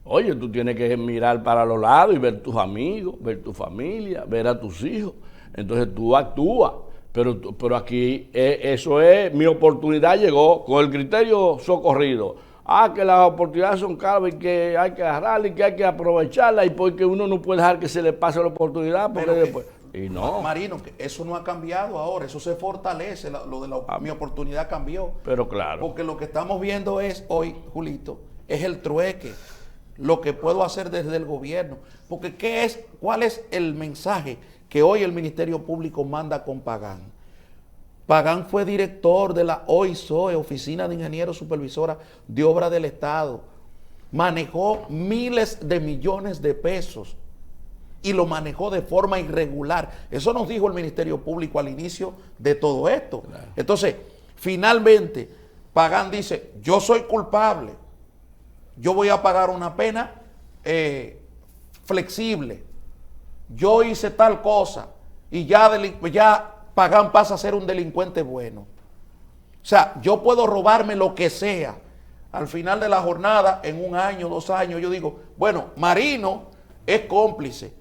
oye, tú tienes que mirar para los lados y ver tus amigos, ver tu familia, ver a tus hijos. Entonces tú actúas. Pero aquí eso es, mi oportunidad llegó con el criterio socorrido. Que las oportunidades son caras y que hay que agarrarla y que hay que aprovecharla, y porque uno no puede dejar que se le pase la oportunidad. Porque después, y no. Marino, que eso no ha cambiado ahora, eso se fortalece, lo de mi oportunidad cambió. Pero claro. Porque lo que estamos viendo es hoy, Julito, es el trueque, lo que puedo hacer desde el gobierno. Porque ¿cuál es el mensaje que hoy el Ministerio Público manda con Pagán? Pagán fue director de la OISOE, Oficina de Ingenieros Supervisora de Obra del Estado. Manejó miles de millones de pesos y lo manejó de forma irregular. Eso nos dijo el Ministerio Público al inicio de todo esto. Claro. Entonces, finalmente, Pagán dice, yo soy culpable, yo voy a pagar una pena flexible, yo hice tal cosa y ya Pagán pasa a ser un delincuente bueno. O sea, yo puedo robarme lo que sea. Al final de la jornada, en 1 año, 2 años, yo digo, bueno, Marino es cómplice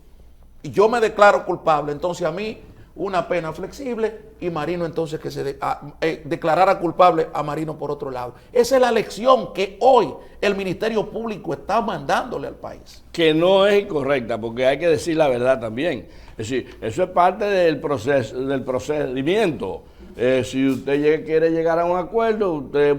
y yo me declaro culpable. Entonces a mí una pena flexible y Marino entonces que se declarara culpable a Marino por otro lado. Esa es la lección que hoy el Ministerio Público está mandándole al país. Que no es incorrecta, porque hay que decir la verdad también. Es decir, eso es parte del procedimiento. Si usted quiere llegar a un acuerdo, usted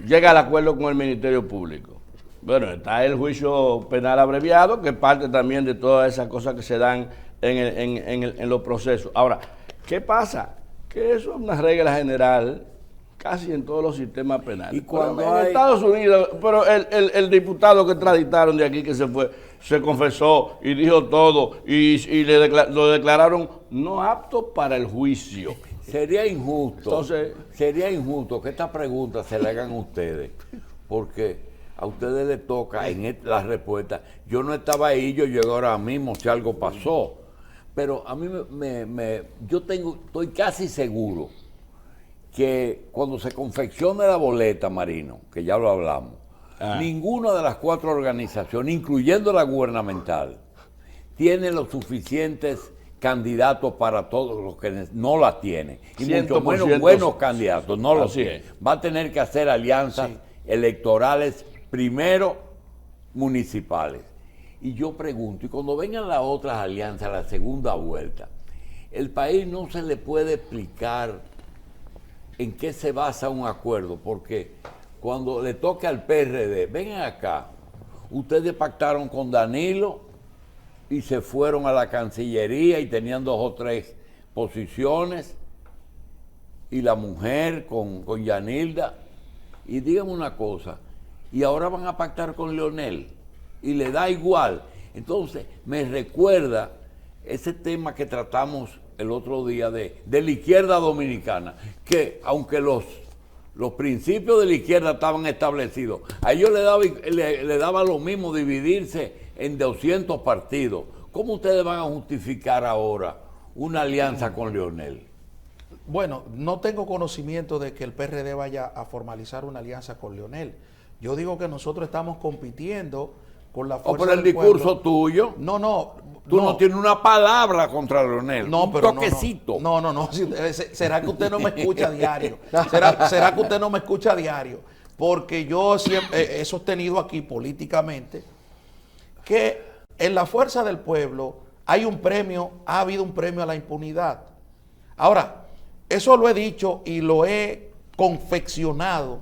llega al acuerdo con el Ministerio Público. Bueno, está el juicio penal abreviado, que es parte también de todas esas cosas que se dan en los procesos. Ahora, ¿qué pasa? Que eso es una regla general casi en todos los sistemas penales. Y cuando en Estados Unidos, pero el diputado que extraditaron de aquí que se fue, se confesó y dijo todo y lo declararon no apto para el juicio. Sería injusto, sería injusto que esta pregunta se la hagan ustedes, porque a ustedes les toca en la respuesta. Yo no estaba ahí, yo llego ahora mismo si algo pasó, pero a mí estoy casi seguro que cuando se confeccione la boleta, Marino, que ya lo hablamos, ninguna de las 4 organizaciones, incluyendo la gubernamental, tiene los suficientes candidatos para todos los que no la tienen. Y mucho menos buenos candidatos, no lo tienen. Va a tener que hacer alianzas electorales, primero municipales. Y yo pregunto, y cuando vengan las otras alianzas, la segunda vuelta, el país no se le puede explicar en qué se basa un acuerdo, porque cuando le toque al PRD, vengan acá, ustedes pactaron con Danilo y se fueron a la Cancillería y tenían 2 o 3 posiciones, y la mujer con Yanilda, y díganme una cosa, y ahora van a pactar con Leonel, y le da igual. Entonces, me recuerda ese tema que tratamos el otro día de la izquierda dominicana, que aunque los principios de la izquierda estaban establecidos, a ellos le daba lo mismo dividirse en 200 partidos. ¿Cómo ustedes van a justificar ahora una alianza con Leonel? Bueno, no tengo conocimiento de que el PRD vaya a formalizar una alianza con Leonel. Yo digo que nosotros estamos compitiendo con la fuerza por el del discurso pueblo. Tuyo. Tú no tienes una palabra contra Leonel. No, pero toquecito. No. ¿Será que usted no me escucha diario? ¿Será que usted no me escucha diario? Porque yo siempre he sostenido aquí políticamente que en la fuerza del pueblo ha habido un premio a la impunidad. Ahora, eso lo he dicho y lo he confeccionado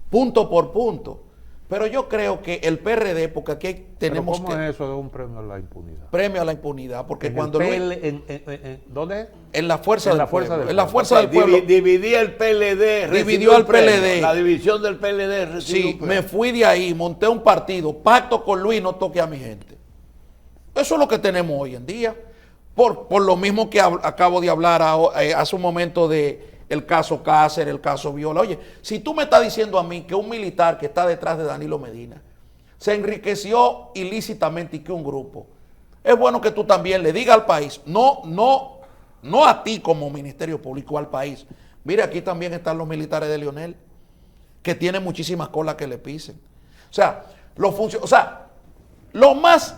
punto por punto. Pero yo creo que el PRD, porque aquí tenemos ¿Cómo es eso de un premio a la impunidad? Premio a la impunidad, porque cuando ¿dónde es? En la fuerza del pueblo. En la fuerza del pueblo. Dividía el PLD. Dividió al PLD. La división del PLD recibió Sí, me fui de ahí, monté un partido, pacto con Luis, no toque a mi gente. Eso es lo que tenemos hoy en día. Por lo mismo que acabo de hablar hace un momento de el caso Cáceres, el caso Viola. Oye, si tú me estás diciendo a mí que un militar que está detrás de Danilo Medina se enriqueció ilícitamente y que un grupo, es bueno que tú también le digas al país, no a ti como Ministerio Público, al país. Mire, aquí también están los militares de Leonel, que tienen muchísimas colas que le pisen. O sea, lo más,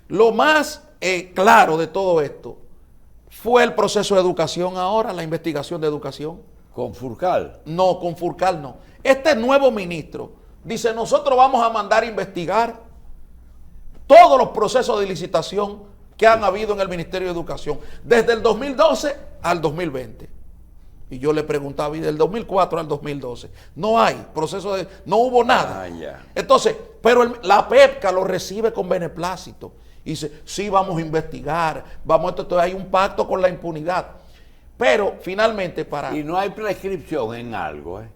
lo más claro de todo esto fue el proceso de educación ahora, la investigación de educación. ¿Con Furcal? No, con Furcal no. Este nuevo ministro dice, nosotros vamos a mandar a investigar todos los procesos de licitación que han habido en el Ministerio de Educación, desde el 2012 al 2020. Y yo le preguntaba, y del 2004 al 2012, no hay proceso no hubo nada. Ya. Entonces, pero la PEPCA lo recibe con beneplácito Y dice, sí, vamos a investigar, vamos a esto. Entonces hay un pacto con la impunidad. Pero finalmente para... Y no hay prescripción en algo, ¿eh?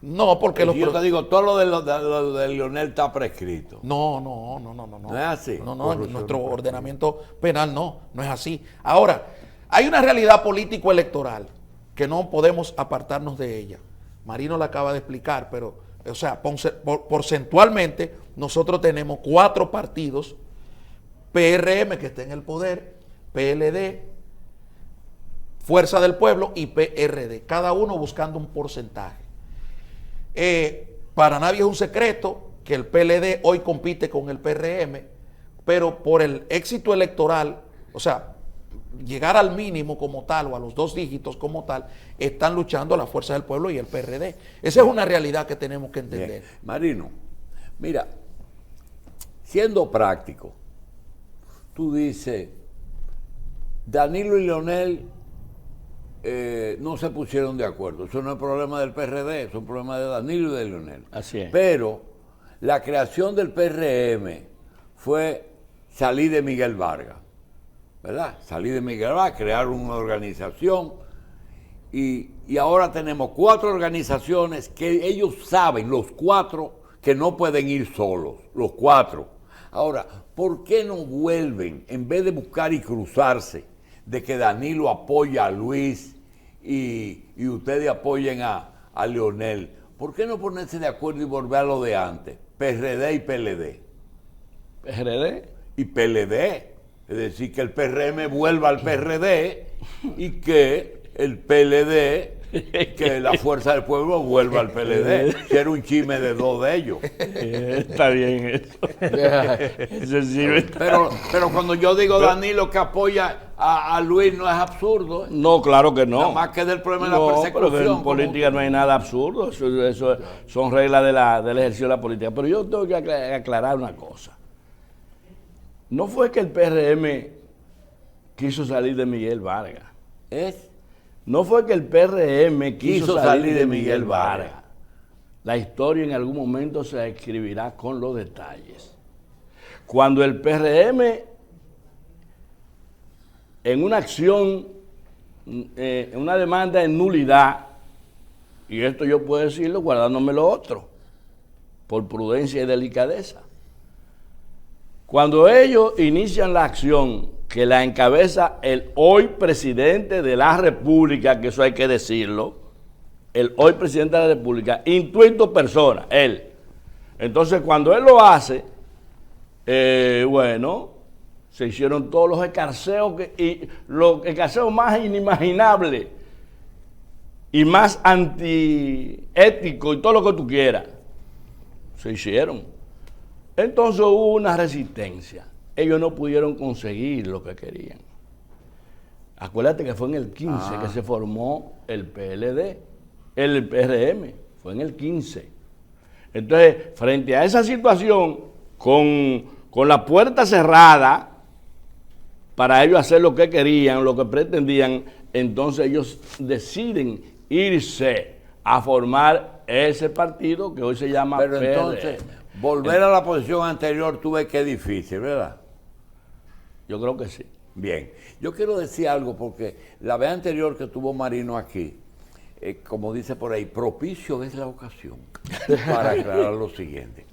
No, porque Yo te digo, todo lo de Leonel está prescrito. No. ¿No es así? No, en nuestro ordenamiento penal no es así. Ahora, hay una realidad político-electoral que no podemos apartarnos de ella. Marino la acaba de explicar, pero, o sea, porcentualmente, nosotros tenemos 4 partidos, PRM, que está en el poder, PLD, Fuerza del Pueblo y PRD, cada uno buscando un porcentaje. Para nadie es un secreto que el PLD hoy compite con el PRM, pero por el éxito electoral, o sea, llegar al mínimo como tal o a los 2 dígitos como tal, están luchando la Fuerza del Pueblo y el PRD. Esa es una realidad que tenemos que entender. Bien. Marino, mira, siendo práctico, tú dices, Danilo y Leonel no se pusieron de acuerdo. Eso no es problema del PRD, eso es un problema de Danilo y de Leonel. Así es. Pero la creación del PRM fue salir de Miguel Vargas, ¿verdad? Salir de Miguel Vargas, crear una organización y ahora tenemos 4 organizaciones que ellos saben, los 4, que no pueden ir solos, los 4. Ahora, ¿por qué no vuelven, en vez de buscar y cruzarse, de que Danilo apoya a Luis y ustedes apoyen a Leonel? ¿Por qué no ponerse de acuerdo y volver a lo de antes? PRD y PLD. ¿PRD? Y PLD. Es decir, que el PRM vuelva al PRD y que el PLD, que la Fuerza del Pueblo vuelva al PLD. Que era un chisme de 2 de ellos. Está bien eso. Eso sirve. Pero cuando yo digo Danilo que apoya a Luis, no es absurdo. No, claro que no. Nada más que del problema de la Pero persecución. en política no hay nada absurdo. Eso son reglas del ejercicio de la política. Pero yo tengo que aclarar una cosa. No fue que el PRM quiso salir de Miguel Vargas. No fue que el PRM quiso salir de Miguel Vargas. La historia en algún momento se escribirá con los detalles. Cuando el PRM, en una acción, en una demanda de nulidad, y esto yo puedo decirlo guardándome lo otro, por prudencia y delicadeza. Cuando ellos inician la acción que la encabeza el hoy presidente de la República, que eso hay que decirlo, el hoy presidente de la República, intuito persona, él. Entonces, cuando él lo hace, bueno, se hicieron todos los escarceos, y los escarceos más inimaginables y más antiéticos y todo lo que tú quieras, se hicieron. Entonces hubo una resistencia. Ellos no pudieron conseguir lo que querían. Acuérdate que fue en el 15 que se formó el PLD, el PRM, fue en el 15. Entonces, frente a esa situación, con la puerta cerrada, para ellos hacer lo que querían, lo que pretendían, entonces ellos deciden irse a formar ese partido que hoy se llama Pero PRD. entonces, volver a la posición anterior, tú ves que es difícil, ¿verdad? Yo creo que sí. Bien, yo quiero decir algo porque la vez anterior que tuvo Marino aquí, como dice por ahí, propicio es la ocasión para aclarar lo siguiente.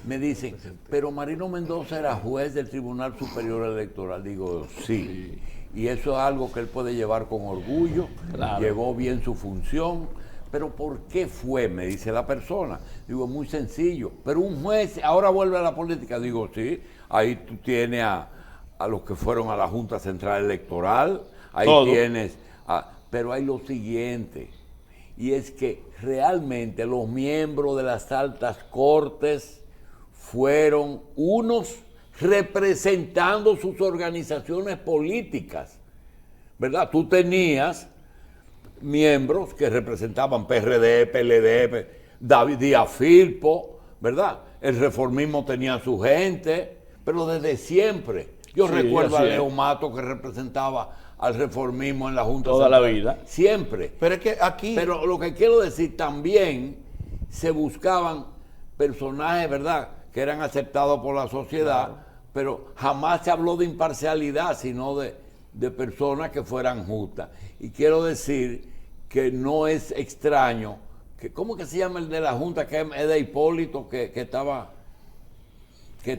Me dicen, pero Marino Mendoza era juez del Tribunal Superior Electoral. Digo, sí. Y eso es algo que él puede llevar con orgullo, Claro. llevó bien su función. Pero ¿por qué fue? Me dice la persona. Digo, muy sencillo. Pero un juez ahora vuelve a la política. Digo, sí, ahí tú tienes a los que fueron a la Junta Central Electoral, ahí Todo. tienes, pero hay lo siguiente, y es que realmente los miembros de las altas cortes fueron unos representando sus organizaciones políticas, ¿verdad? Tú tenías miembros que representaban PRD, PLD, David Díaz Filpo, ¿verdad? El reformismo tenía su gente, pero desde siempre. Yo Sí, recuerdo a así es. Leo Mato que representaba al reformismo en la Junta Toda la Central. vida. Siempre. Pero es que aquí... Pero lo que quiero decir, también se buscaban personajes, ¿verdad?, que eran aceptados por la sociedad pero jamás se habló de imparcialidad, sino de personas que fueran justas. Y quiero decir que no es extraño, que ¿cómo que se llama el de la Junta, que es de Hipólito, que estaba...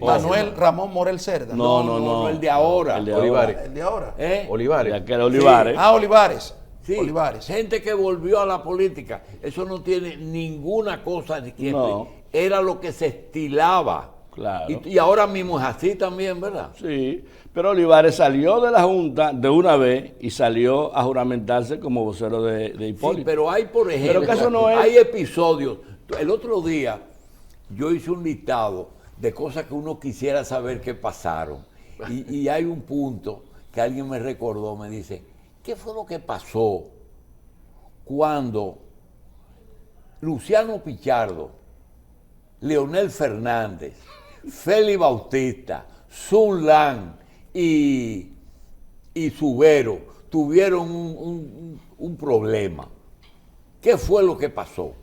Manuel Ramón Morel Cerda. No, el de ahora. El de Olivares. El de ahora. Olivares. Ya que era Olivares. Olivares. Sí, Olivares. gente que volvió a la política. Eso no tiene ninguna cosa de que No. era lo que se estilaba. Claro. Y ahora mismo es así también, ¿verdad? Sí, pero Olivares salió de la Junta de una vez y salió a juramentarse como vocero de Hipólito. Sí, pero hay, por ejemplo, que eso no es- hay episodios. El otro día yo hice un listado de cosas que uno quisiera saber que pasaron. Y hay un punto que alguien me recordó, me dice, ¿qué fue lo que pasó cuando Luciano Pichardo, Leonel Fernández, Félix Bautista, Sun Lan y Subero tuvieron un problema? ¿Qué fue lo que pasó?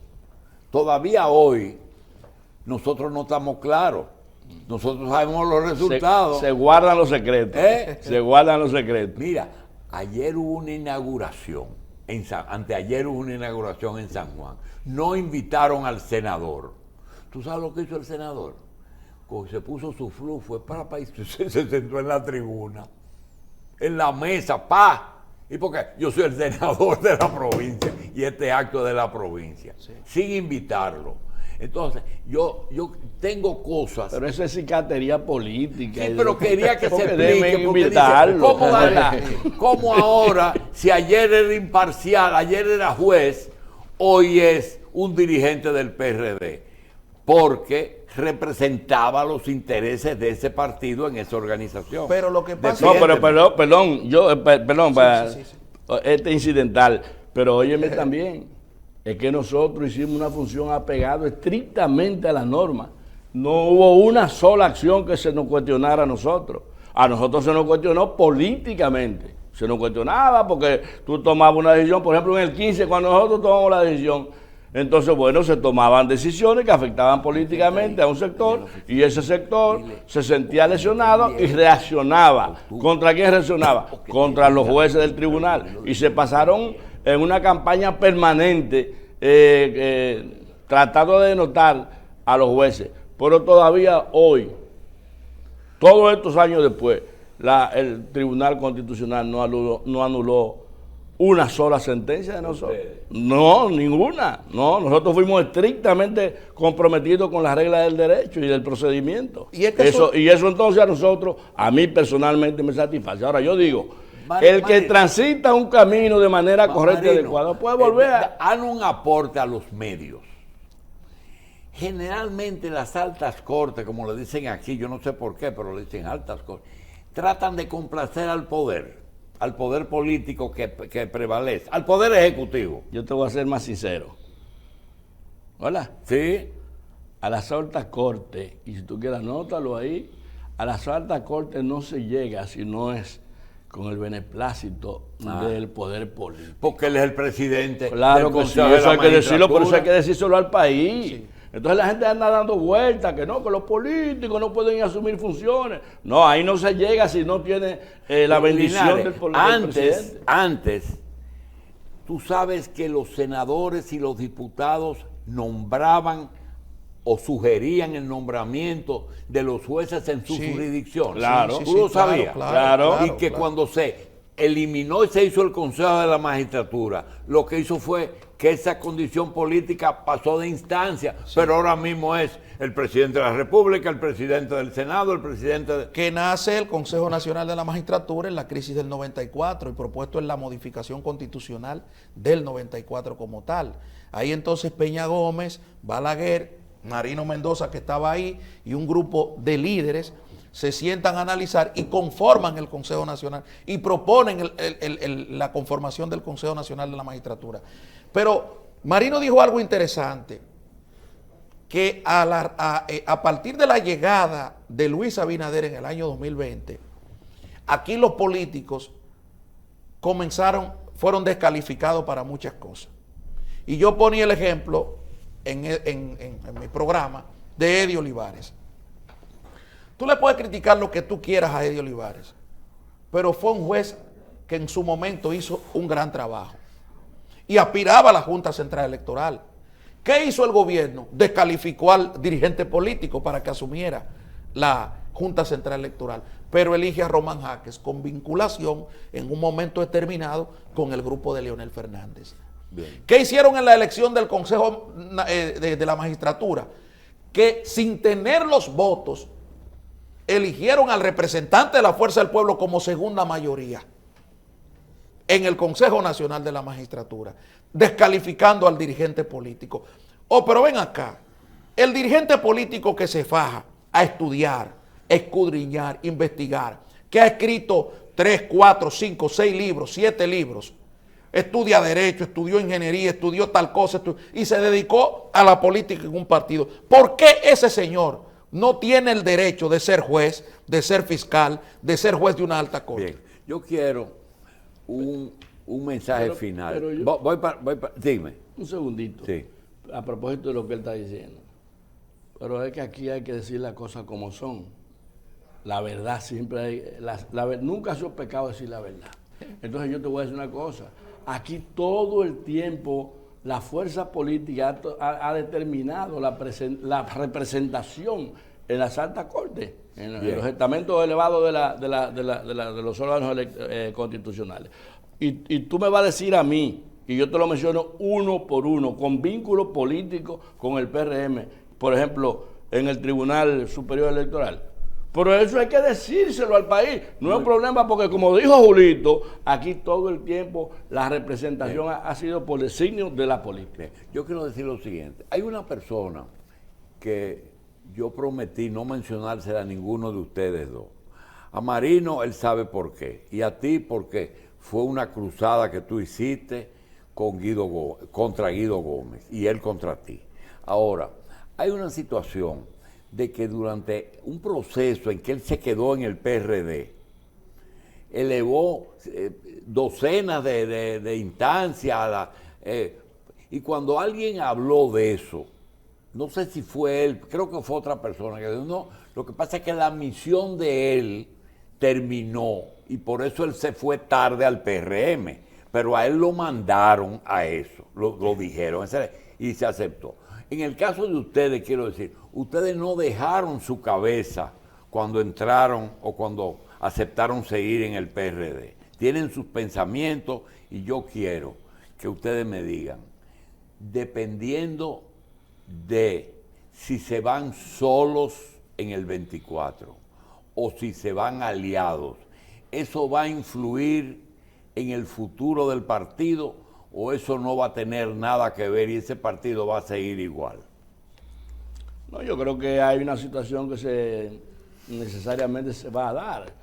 Todavía hoy nosotros no estamos claros. Nosotros sabemos los resultados. Se guardan los secretos. Se guardan los secretos. Mira, ayer hubo una inauguración, anteayer hubo una inauguración en San Juan. No invitaron al senador. ¿Tú sabes lo que hizo el senador? Se puso su flu, fue para el país, se sentó en la tribuna, en la mesa, ¿Y por qué? Yo soy el senador de la provincia y este acto de la provincia, sin invitarlo. Entonces, yo tengo cosas... Pero eso es cicatería política. Sí, pero quería que se Porque explique. deben Porque invitarlo. dice, ¿cómo ahora, si ayer era imparcial, ayer era juez, hoy es un dirigente del PRD? Porque representaba los intereses de ese partido en esa organización. Pero lo que pasa No, es pero perdón, sí. este incidental, pero óyeme también, es que nosotros hicimos una función apegado estrictamente a la norma. No hubo una sola acción que se nos cuestionara a nosotros. A nosotros se nos cuestionó políticamente. Se nos cuestionaba porque tú tomabas una decisión, por ejemplo en el 15, cuando nosotros tomamos la decisión, entonces, bueno, se tomaban decisiones que afectaban políticamente a un sector y ese sector se sentía lesionado y reaccionaba. ¿Contra quién reaccionaba? Contra los jueces del tribunal. Y se pasaron en una campaña permanente tratando de denotar a los jueces. Pero todavía hoy, todos estos años después, el Tribunal Constitucional no anuló una sola sentencia de nosotros. No, ninguna. No, nosotros fuimos estrictamente comprometidos con las reglas del derecho y del procedimiento. Y es que eso entonces a nosotros, a mí personalmente me satisface. Ahora yo digo, el que transita un camino de manera correcta y adecuada puede volver a... Han un aporte a los medios. Generalmente las altas cortes, como le dicen aquí, yo no sé por qué, pero le dicen altas cortes, tratan de complacer al poder político que prevalece, al poder ejecutivo. Yo te voy a ser más sincero. ¿Hola? Sí. A las altas cortes, y si tú quieres anótalo ahí, a las altas cortes no se llega si no es con el beneplácito del poder político. Porque él es el presidente. Claro del que sí, Consejo de eso la hay que decirlo, pero eso hay Magistratura. que decírselo al país. Sí. Entonces la gente anda dando vueltas, que los políticos no pueden asumir funciones. No, ahí no se llega si no tiene la bendición del presidente. Antes, tú sabes que los senadores y los diputados nombraban o sugerían el nombramiento de los jueces en su jurisdicción. Claro. Tú lo sabías. Claro. Y que cuando se eliminó y se hizo el Consejo de la Magistratura, lo que hizo fue que esa condición política pasó de instancia, pero ahora mismo es el presidente de la República, el presidente del Senado, el presidente de... Que nace el Consejo Nacional de la Magistratura en la crisis del 94 y propuesto en la modificación constitucional del 94 como tal. Ahí entonces Peña Gómez, Balaguer, Marino Mendoza, que estaba ahí, y un grupo de líderes se sientan a analizar y conforman el Consejo Nacional y proponen la conformación del Consejo Nacional de la Magistratura. Pero Marino dijo algo interesante, que a partir de la llegada de Luis Abinader en el año 2020, aquí los políticos fueron descalificados para muchas cosas. Y yo ponía el ejemplo en mi programa de Eddie Olivares. Tú le puedes criticar lo que tú quieras a Eddie Olivares, pero fue un juez que en su momento hizo un gran trabajo y aspiraba a la Junta Central Electoral. ¿Qué hizo el gobierno? Descalificó al dirigente político para que asumiera la Junta Central Electoral, pero elige a Román Jaques con vinculación en un momento determinado con el grupo de Leonel Fernández. Bien. ¿Qué hicieron en la elección del Consejo de la Magistratura? Que sin tener los votos, eligieron al representante de la Fuerza del Pueblo como segunda mayoría en el Consejo Nacional de la Magistratura, descalificando al dirigente político. Oh, pero ven acá, el dirigente político que se faja a estudiar, escudriñar, investigar, que ha escrito 3, 4, 5, 6 libros, 7 libros, estudia Derecho, estudió Ingeniería, estudió tal cosa, y se dedicó a la política en un partido. ¿Por qué ese señor no tiene el derecho de ser juez, de ser fiscal, de ser juez de una alta corte? Bien, yo quiero un mensaje final. pero yo- Voy para, dime. Un segundito. Sí. A propósito de lo que él está diciendo. Pero es que aquí hay que decir las cosas como son. La verdad siempre hay... nunca ha sido pecado decir la verdad. Entonces yo te voy a decir una cosa. Aquí todo el tiempo la fuerza política ha determinado la representación en las altas cortes, en los estamentos elevados de los órganos constitucionales. Y tú me vas a decir a mí, y yo te lo menciono uno por uno, con vínculos políticos con el PRM, por ejemplo, en el Tribunal Superior Electoral. Pero eso hay que decírselo al país. No es un problema porque, como dijo Julito, aquí todo el tiempo la representación ha sido por designio de la política. Bien, yo quiero decir lo siguiente. Hay una persona que yo prometí no mencionársela a ninguno de ustedes dos. A Marino, él sabe por qué. Y a ti, porque fue una cruzada que tú hiciste con contra Guido Gómez y él contra ti. Ahora, hay una situación de que durante un proceso en que él se quedó en el PRD, elevó docenas de instancias, y cuando alguien habló de eso, no sé si fue él, creo que fue otra persona, que dijo, no, lo que pasa es que la misión de él terminó y por eso él se fue tarde al PRM, pero a él lo mandaron a eso, lo dijeron, y se aceptó. En el caso de ustedes, quiero decir, ustedes no dejaron su cabeza cuando entraron o cuando aceptaron seguir en el PRD. Tienen sus pensamientos y yo quiero que ustedes me digan, dependiendo de si se van solos en el 24 o si se van aliados, ¿eso va a influir en el futuro del partido o eso no va a tener nada que ver y ese partido va a seguir igual? No, yo creo que hay una situación que necesariamente se va a dar.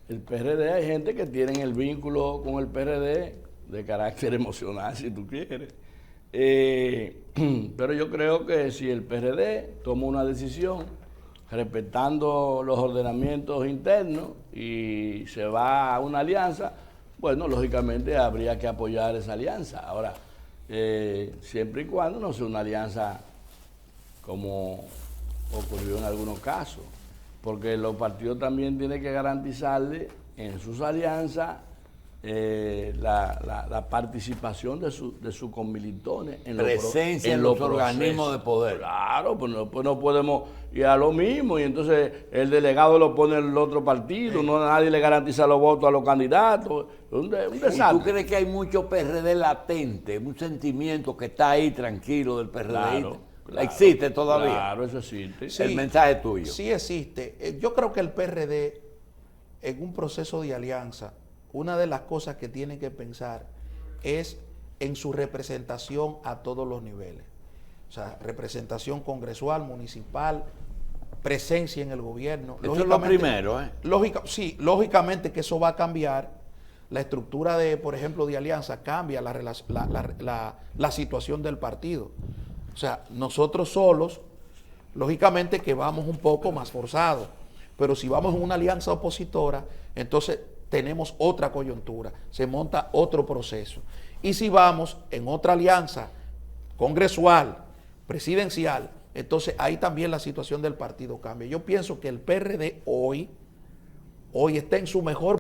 El PRD, hay gente que tiene el vínculo con el PRD de carácter emocional, si tú quieres. Pero yo creo que si el PRD toma una decisión respetando los ordenamientos internos y se va a una alianza, bueno, lógicamente habría que apoyar esa alianza. Ahora, siempre y cuando no sea una alianza como ocurrió en algunos casos, porque los partidos también tienen que garantizarle en sus alianzas la participación de sus comilitones en Presencia en los organismos de poder. Claro, pues no podemos ir a lo mismo y entonces el delegado lo pone el otro partido, no nadie le garantiza los votos a los candidatos. Un ¿Y desastre. tú crees que hay mucho PRD latente, un sentimiento que está ahí tranquilo del PRD? Claro, ¿Existe todavía? Claro, eso existe. Sí. El mensaje tuyo. Sí existe. Yo creo que el PRD, en un proceso de alianza, una de las cosas que tiene que pensar es en su representación a todos los niveles. O sea, representación congresual, municipal, presencia en el gobierno. Eso es lo primero, ¿eh? Sí, lógicamente que eso va a cambiar. La estructura de, por ejemplo, de alianza cambia la situación del partido. O sea, nosotros solos, lógicamente que vamos un poco más forzados, pero si vamos en una alianza opositora, entonces tenemos otra coyuntura, se monta otro proceso. Y si vamos en otra alianza congresual, presidencial, entonces ahí también la situación del partido cambia. Yo pienso que el PRD hoy está en su mejor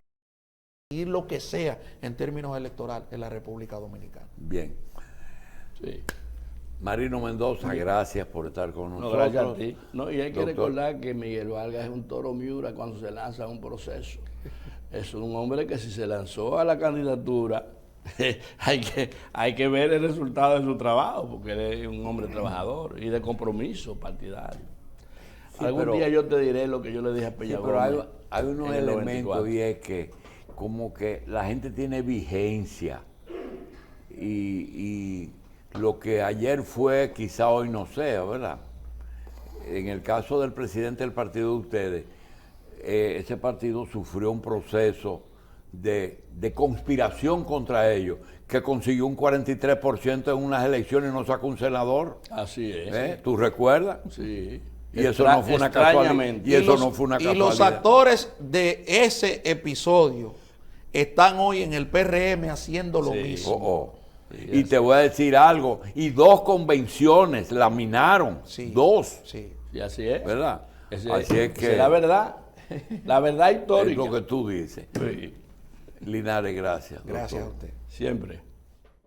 y lo que sea en términos electorales en la República Dominicana. Bien. Sí. Marino Mendoza, gracias por estar con No, nosotros. gracias a ti. No, y hay que Doctor. recordar que Miguel Vargas es un toro Miura cuando se lanza a un proceso. Es un hombre que si se lanzó a la candidatura, hay que ver el resultado de su trabajo, porque él es un hombre trabajador y de compromiso partidario. Sí, Algún pero- día yo te diré lo que yo le dije a Sí, Peña pero Gómez hay unos en el elementos 94. y es que como que la gente tiene vigencia y lo que ayer fue quizá hoy no sea, ¿verdad? En el caso del presidente del partido de ustedes, ese partido sufrió un proceso de conspiración contra ellos, que consiguió un 43% en unas elecciones y no sacó un senador. Así es. ¿Tú recuerdas? Sí. Y eso no fue una casualidad. Extrañamente. Y eso no fue una Y casualidad. los actores de ese episodio están hoy en el PRM haciendo lo Sí. mismo. Oh. Y te voy a decir algo, y 2 convenciones laminaron, Sí. 2, Sí. Y así es. ¿verdad? Así Así es que es la verdad. La verdad es histórica. lo que tú dices. Sí, Linares, gracias. Gracias doctor. a usted. siempre.